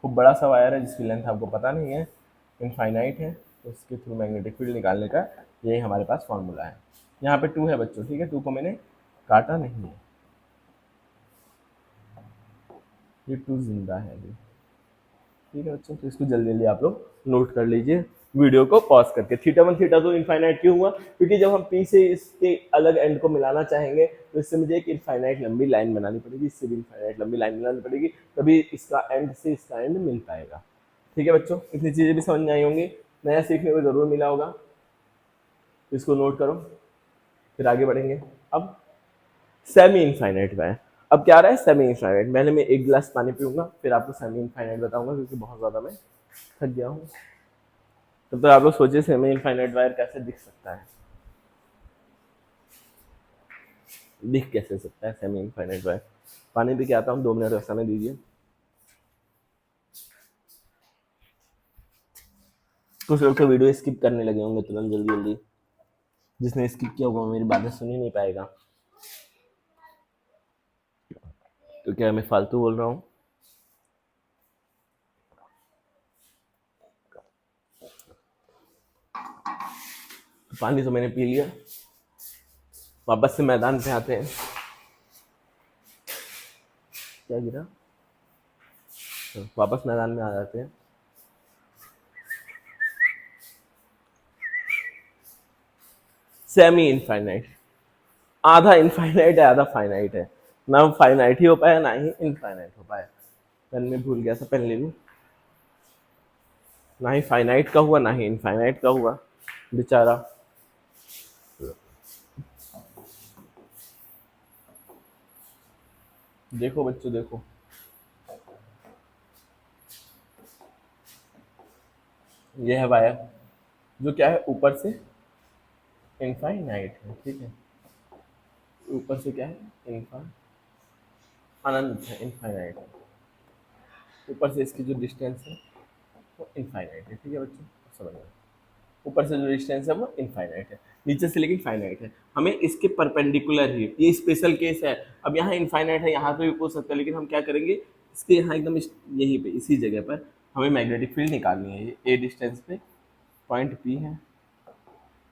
खूब बड़ा सा वायर है जिसकी लेंथ आपको पता नहीं है, इनफाइनाइट है, तो उसके थ्रू मैग्नेटिक फील्ड निकालने का यही हमारे पास फॉर्मूला है। यहाँ पे 2 है बच्चों, ठीक है, 2 को मैंने काटा नहीं है, ये 2 जिंदा है अभी, ठीक है बच्चों। तो इसको जल्दी जल्दी आप लोग नोट कर लीजिए वीडियो को पॉज करके। थीटा 1 थीटा 2 इनफाइनाइट क्यों हुआ, क्योंकि जब हम पी से इसके अलग एंड को मिलाना चाहेंगे तो इससे मुझे एक इनफाइनाइट लंबी लाइन बनानी पड़ेगी, इससे भी इनफाइनाइट लंबी लाइन बनानी पड़ेगी, तभी इसका एंड से इसका एंड मिल पाएगा, ठीक है बच्चों। इतनी चीज़ें भी समझ में आई होंगी, नया सीखने को ज़रूर मिला होगा, तो इसको नोट करो, फिर आगे बढ़ेंगे। अब सेमी इनफाइनाइट वायर, अब क्या रहा है सेमी इनफाइनाइट, पहले मैं एक गिलास पानी पीऊंगा फिर आपको सेमी इनफाइनाइट बताऊंगा, क्योंकि बहुत ज़्यादा मैं थक गया हूँ। तब तो आप लोग सोचिए सेमी इनफाइनाइट वायर कैसे दिख सकता है, दिख कैसे सकता है सेमी इनफाइनाइट वायर। पानी पी के आता हूँ, 2 मिनट का समय दीजिए। कुछ लोग तो वीडियो स्किप करने लगे होंगे तुरंत जल्दी जल्दी, जिसने स्किप किया होगा मेरी बातें सुन ही नहीं पाएगा, तो क्या मैं फालतू बोल रहा हूँ। पानी तो मैंने पी लिया, वापस से मैदान पे आते हैं। क्या गिरा? तो वापस मैदान में आ जाते हैं। सेमी इनफाइनाइट, आधा इनफाइनाइट है आधा फाइनाइट है, ना फाइनाइट ही हो पाया ना ही इनफाइनाइट हो पाया। पेन में भूल गया था, पेन ले लूं। ना ही फाइनाइट का हुआ ना ही इनफाइनाइट का हुआ, बेचारा। देखो बच्चों देखो, ये है वायर जो क्या है, ऊपर से इनफाइनाइट है, ठीक है। ऊपर से क्या है, अनंत है, इनफाइनाइट है। ऊपर से इसकी जो डिस्टेंस है वो इनफाइनाइट है, ठीक है बच्चों, समझ गए। ऊपर से जो डिस्टेंस है वो इनफाइनाइट है, नीचे से लेकिन फाइनाइट है। हमें इसके परपेंडिकुलर ही, ये स्पेशल केस है। अब यहाँ इनफाइनाइट है, यहाँ पे भी पूछ सकते हैं, लेकिन हम क्या करेंगे, इसके यहाँ एकदम यहीं पे इसी जगह पर हमें मैग्नेटिक फील्ड निकालनी है। ये ए डिस्टेंस पे पॉइंट पी है,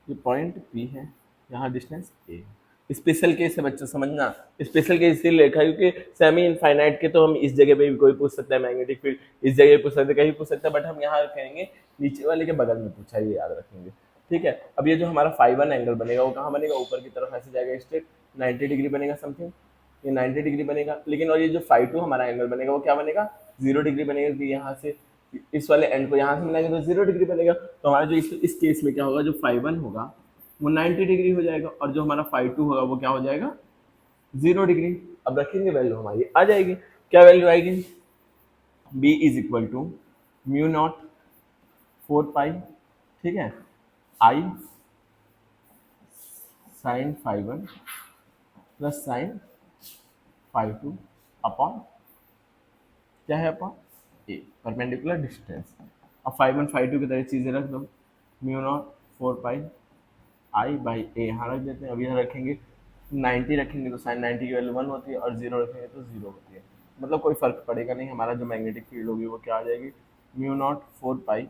ये पॉइंट पी है, यहाँ डिस्टेंस ए। स्पेशल केस है बच्चों, समझना। स्पेशल केस इसलिए लिखा है क्योंकि सेमी इनफाइनाइट के तो हम इस जगह पे भी कोई पूछ सकता है मैग्नेटिक फील्ड, इस जगह पूछ सकते हैं, कहीं पूछ सकता है, बट हम यहाँ कहेंगे नीचे वाले के बगल में पूछा, ये याद रखेंगे, ठीक है। अब ये जो हमारा φ1 एंगल बनेगा वो कहाँ बनेगा, ऊपर की तरफ ऐसे जाएगा स्ट्रेट, 90 डिग्री बनेगा समथिंग, ये 90 डिग्री बनेगा। लेकिन और ये जो φ2 हमारा एंगल बनेगा वो क्या बनेगा, 0 डिग्री बनेगा, क्योंकि यहाँ से इस वाले एंड को यहाँ से मिलाएंगे तो 0 डिग्री बनेगा। तो हमारा जो इस केस में क्या होगा, जो φ1 होगा वो 90 डिग्री हो जाएगा, और जो हमारा φ2 होगा वो क्या हो जाएगा, 0 डिग्री। अब रखेंगे वैल्यू हमारी आ जाएगी, क्या वैल्यू आएगी, b is equal to mu not 4 pi, ठीक है, I sine φ1 plus sine φ2 upon क्या है, अपॉन ए, परपेंडिकुलर डिस्टेंस। अब φ1 φ2 की तरह चीजें रख दो, mu not 4 pi i by a यहाँ रख देते हैं। अब यहाँ रखेंगे 90 रखेंगे तो साइन 90 की वैल्यू 1 होती है, और 0 रखेंगे तो 0 होती है, मतलब कोई फर्क पड़ेगा नहीं। हमारा जो मैग्नेटिक फील्ड होगी वो क्या आ जाएगी, mu naught 4 pi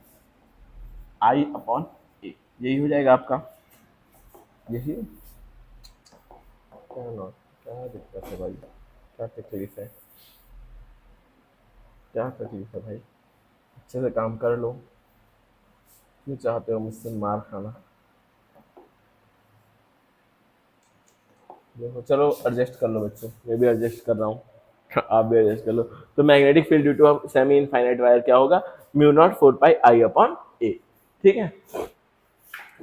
I upon a, यही हो जाएगा आपका। यही क्या दिक्कत है भाई, क्या तकलीफ है, क्या तकलीफ है भाई, अच्छे से काम कर लो, क्यों चाहते हो मुझसे मार खाना। देखो चलो एडजस्ट कर लो बच्चों, मैं भी एडजस्ट कर रहा हूँ, आप भी एडजस्ट कर लो। तो magnetic field due to semi infinite wire क्या होगा, mu not 4 pi I upon A, ठीक है।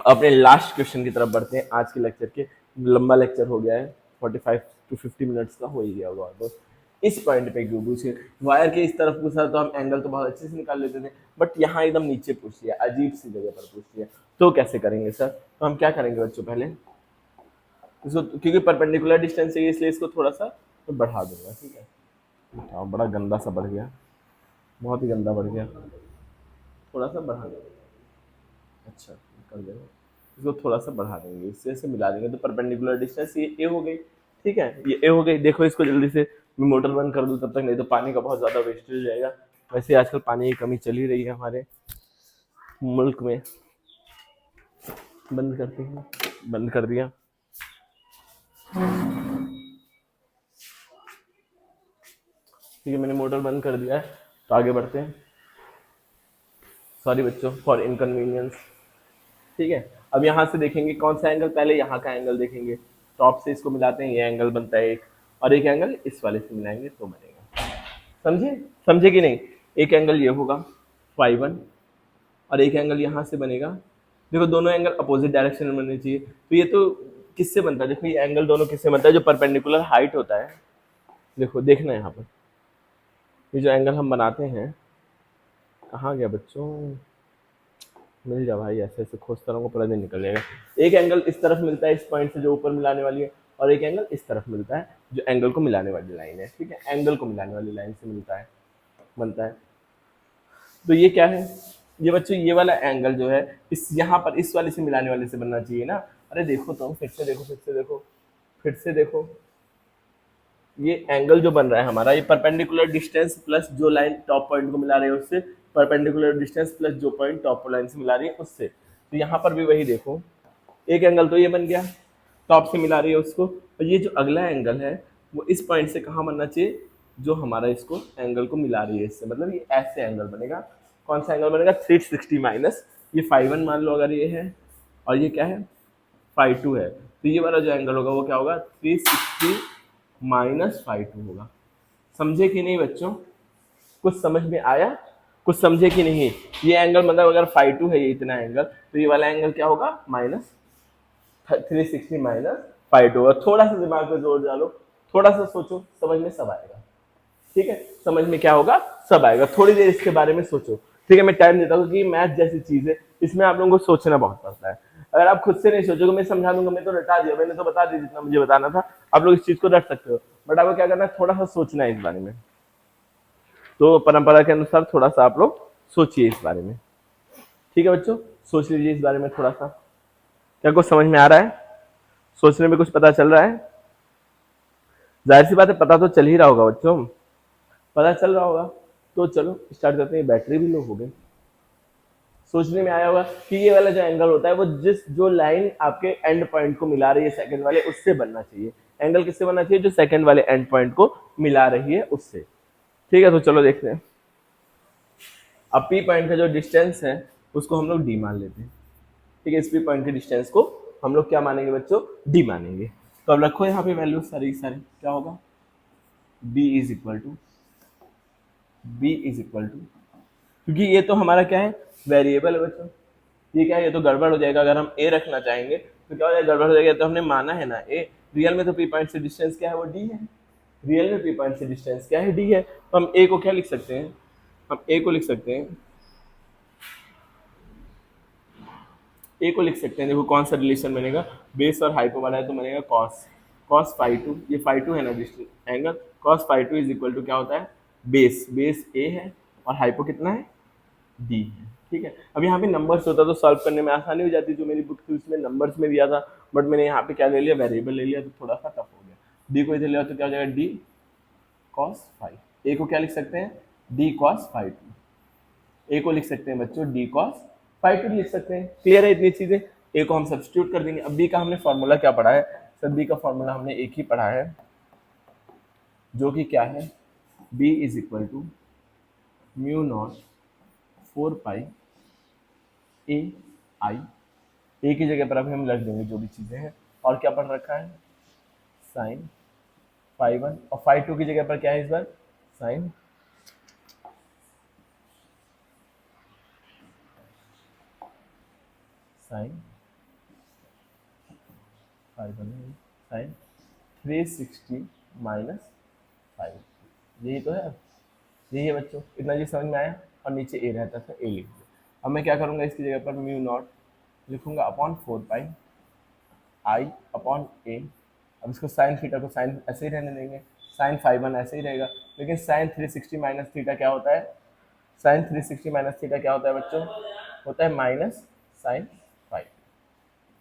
अपने लास्ट क्वेश्चन की तरफ बढ़ते हैं। आज के लेक्चर के लंबा लेक्चर हो गया है, 45 to 50 मिनट्स का हो ही गया होगा ऑलमोस्ट। इस पॉइंट पे क्यों पूछे, वायर के इस तरफ पूछा तो हम एंगल तो बहुत अच्छे से निकाल लेते थे, बट यहाँ एकदम नीचे पूछ लिया, अजीब सी जगह पर पूछ लिया, तो कैसे करेंगे सर। तो हम क्या करेंगे बच्चों, पहले इसको, क्योंकि परपेंडिकुलर डिस्टेंस चाहिए इसलिए इसको थोड़ा सा तो बढ़ा दूंगा, ठीक है। हाँ, बड़ा गंदा सा बढ़ गया, बहुत ही गंदा बढ़ गया, थोड़ा सा बढ़ा देंगे, अच्छा कर देंगे, इसको थोड़ा सा बढ़ा देंगे, इससे ऐसे मिला देंगे तो परपेंडिकुलर डिस्टेंस ये ए हो गई, ठीक है, ये ए हो गई। देखो इसको जल्दी से मैं मोटर बंद कर दूँ तब तक, नहीं तो पानी का बहुत ज़्यादा वेस्टेज हो जाएगा। वैसे आजकल पानी की कमी चल ही रही है हमारे मुल्क में। बंद करते हैं, बंद कर दिया। ठीक है, मैंने मोटर बंद कर दिया है, तो आगे बढ़ते हैं। सॉरी बच्चों फॉर इनकन्वीनियंस, ठीक है। अब यहाँ से देखेंगे कौन सा एंगल, पहले यहाँ का एंगल देखेंगे, टॉप से इसको मिलाते हैं, ये एंगल बनता है एक, और एक एंगल इस वाले से मिलाएंगे तो बनेगा, समझे, समझे कि नहीं। एक एंगल ये होगा φ1 और एक एंगल यहाँ से बनेगा। देखो दोनों एंगल अपोजिट डायरेक्शन में बनने चाहिए, तो ये तो किससे बनता है, देखो ये एंगल दोनों किससे बनता है, जो परपेंडिकुलर हाइट होता है। देखो देखना यहाँ पर, ये जो एंगल हम बनाते हैं, कहाँ गया बच्चों, मिल जा भाई, ऐसे ऐसे खोजता रहूँगा पूरा दिन निकल जाएगा। एक एंगल इस तरफ मिलता है इस पॉइंट से जो ऊपर मिलाने वाली है, और एक एंगल इस तरफ मिलता है जो एंगल को मिलाने वाली लाइन है, ठीक है, एंगल को मिलाने वाली लाइन से मिलता है, बनता है। तो ये क्या है, ये बच्चों ये वाला एंगल जो है इस यहाँ पर इस वाले से मिलाने वाले से बनना चाहिए ना। अरे देखो तुम फिर से देखो, फिर से देखो, फिर से देखो, ये एंगल जो बन रहा है हमारा, ये परपेंडिकुलर डिस्टेंस प्लस जो लाइन टॉप पॉइंट को मिला रही है उससे, परपेंडिकुलर डिस्टेंस प्लस जो पॉइंट टॉप लाइन से मिला रही है उससे। तो यहाँ पर भी वही देखो, एक एंगल तो ये बन गया, टॉप से मिला रही है उसको, और ये जो अगला एंगल है वो इस पॉइंट से कहाँ बनना चाहिए, जो हमारा इसको एंगल को मिला रही है इससे, मतलब ये ऐसे एंगल बनेगा। कौन सा एंगल बनेगा? 360 माइनस ये φ1 मान लो अगर ये है, और ये क्या है φ2 है, तो ये वाला जो एंगल होगा वो क्या होगा? 360 माइनस φ2 होगा। समझे कि नहीं बच्चों? कुछ समझ में आया? कुछ समझे कि नहीं? ये एंगल मतलब अगर φ2 है ये इतना एंगल, तो ये वाला एंगल क्या होगा? माइनस 360 माइनस φ2 होगा। थोड़ा सा दिमाग पे जोर डालो, थोड़ा सा सोचो, समझ में सब आएगा। ठीक है, समझ में क्या होगा? सब आएगा। थोड़ी देर इसके बारे में सोचो। ठीक है, मैं टाइम देता हूँ कि मैथ जैसी चीज है, इसमें आप लोगों को सोचना बहुत पड़ता है। अगर आप खुद से नहीं सोचोगे, मैं समझा दूंगा, मैं तो रटा दिया, मैंने तो बता दिया जितना मुझे बताना था, आप लोग इस चीज को रट सकते हो, बट आपको क्या करना है? थोड़ा सा सोचना है इस बारे में। तो परंपरा के अनुसार थोड़ा सा आप लोग सोचिए इस बारे में। ठीक है बच्चों, सोच लीजिए इस बारे में थोड़ा सा। क्या कुछ समझ में आ रहा है? सोचने में कुछ पता चल रहा है? जाहिर सी बात है पता तो चल ही रहा होगा बच्चों, पता चल रहा होगा। तो चलो स्टार्ट करते हैं। बैटरी भी लो हो गई। सोचने में आया होगा कि ये वाला जो एंगल होता है वो जो लाइन आपके एंड पॉइंट को मिला रही है सेकंड वाले, उससे बनना चाहिए। एंगल किससे बनना चाहिए? जो सेकंड वाले एंड पॉइंट को मिला रही है उससे। ठीक है, तो चलो देखते हैं। अब पी पॉइंट का जो डिस्टेंस है उसको हम लोग डी मान लेते हैं। ठीक है, इस पी पॉइंट के डिस्टेंस को हम लोग क्या मानेंगे बच्चों? डी मानेंगे। तो अब रखो यहाँ पे वैल्यू सारी सारी, क्या होगा? बी इज इक्वल टू क्योंकि ये तो हमारा क्या है? वेरिएबल है बच्चों। ये क्या है? ये तो गड़बड़ हो जाएगा। अगर हम ए रखना चाहेंगे तो क्या हो जाएगा? गड़बड़ हो जाएगा। तो हमने माना है ना ए, रियल में तो पी पॉइंट से डिस्टेंस क्या है? वो डी है। रियल में पी पॉइंट से डिस्टेंस क्या है? डी है। तो हम ए को क्या लिख सकते हैं? हम ए को लिख सकते हैं, ए को लिख सकते हैं। देखो कौन सा रिलेशन बनेगा? बेस और हाइपो वाला है तो बनेगा कॉस φ2, ये φ2 है ना angle, cos φ2 is equal to क्या होता है? बेस ए है और हाइपो कितना है? डी है। ठीक है, अब यहाँ पे नंबर्स होता तो सॉल्व करने में आसानी हो जाती। जो मेरी बुक थी उसमें नंबर्स में दिया था, बट मैंने यहाँ पे क्या ले लिया? वेरिएबल ले लिया, तो थोड़ा सा टफ हो गया। डी को इधर लिया तो क्या हो जाएगा? D cos five. ए को क्या लिख सकते हैं? D cos φ2। ए को लिख सकते हैं बच्चों डी कॉस φ2 लिख सकते हैं। क्लियर है इतनी चीजें? ए को हम सब्स्टिट्यूट कर देंगे। अब बी का हमने फॉर्मूला क्या पढ़ा है? सर बी का फॉर्मूला हमने एक ही पढ़ा है, जो कि क्या है? B is equal to mu not 4 pi A I. A की जगह पर अभी हम रख देंगे जो भी चीजें हैं। और क्या पढ़ रखा है? साइन φ1, और φ2 की जगह पर क्या है इस बार? Sign sign 360 minus 5। यही तो है, यही है बच्चों। इतना चीज समझ में आया? और नीचे ए रहता था, ए लिख दिया। अब मैं क्या करूंगा? इसकी जगह पर म्यू नॉट लिखूंगा upon 4 pi I upon a. अब इसको साइन थीटा को साइन ऐसे ही रहने देंगे, साइन φ1 ऐसे ही रहेगा। लेकिन साइन 360 माइनस थीटा क्या होता है? साइन 360 माइनस थीटा क्या होता है बच्चों? होता है माइनस साइन 5।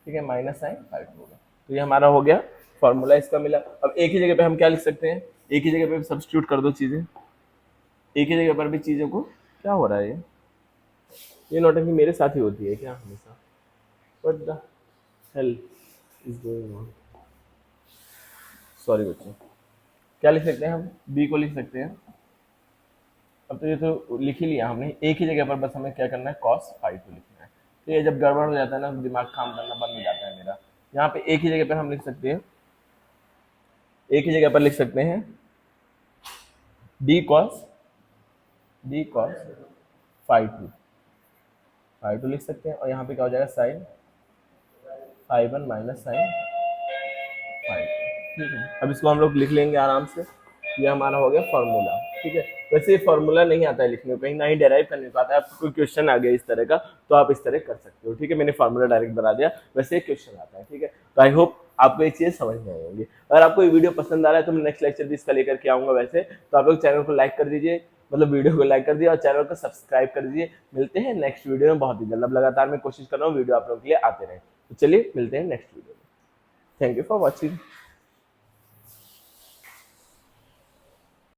ठीक है, माइनस साइन 5 होगा। तो ये हमारा हो गया फॉर्मूला, इसका मिला। अब एक ही जगह पे हम क्या लिख सकते हैं? एक ही जगह पे सब्स्टिट्यूट कर दो चीजें। एक ही जगह पर भी चीजों को, क्या हो रहा है? ये नौटंकी मेरे साथ ही होती है क्या हमेशा? What the hell is going on? Sorry बच्चों। क्या लिख सकते हैं हम? बी को लिख सकते हैं। अब तो ये तो लिख ही लिया हमने। एक ही जगह पर बस हमें क्या करना है? कॉस φ2 लिखना है। तो ये जब गड़बड़ हो जाता है ना, दिमाग काम करना बंद हो जाता है मेरा। यहाँ पे एक ही जगह पर हम लिख सकते हैं, एक ही जगह पर लिख सकते हैं डी कॉस φ2 लिख सकते हैं। और यहाँ पे क्या हो जाएगा? Sine φ1 minus sine φ2। ठीक है, अब इसको हम लोग लिख लेंगे आराम से। ये हमारा हो गया फॉर्मूला। ठीक है, वैसे ये फॉर्मूला नहीं आता है लिखने को, कहीं ना ही डेराइव करने को आता है। आपको कोई क्वेश्चन आ गया इस तरह का तो आप इस तरह कर सकते हो। ठीक है, मैंने फॉर्मूला डायरेक्ट बता दिया, वैसे एक क्वेश्चन आता है। ठीक है, तो आई होप आपको ये चीज़ समझ में आएंगी। अगर आपको ये वीडियो पसंद आ रहा है तो मैं नेक्स्ट लेक्चर भी इसका लेकर के आऊँगा। वैसे तो आप लोग चैनल को लाइक कर दीजिए, मतलब वीडियो को लाइक कर दीजिए और चैनल को सब्सक्राइब कर दीजिए। मिलते हैं नेक्स्ट वीडियो में बहुत ही जल्द। अब लगातार मैं कोशिश कर रहा हूँ वीडियो आप लोगों के लिए आते रहे। तो चलिए मिलते हैं नेक्स्ट वीडियो में। Thank you for watching.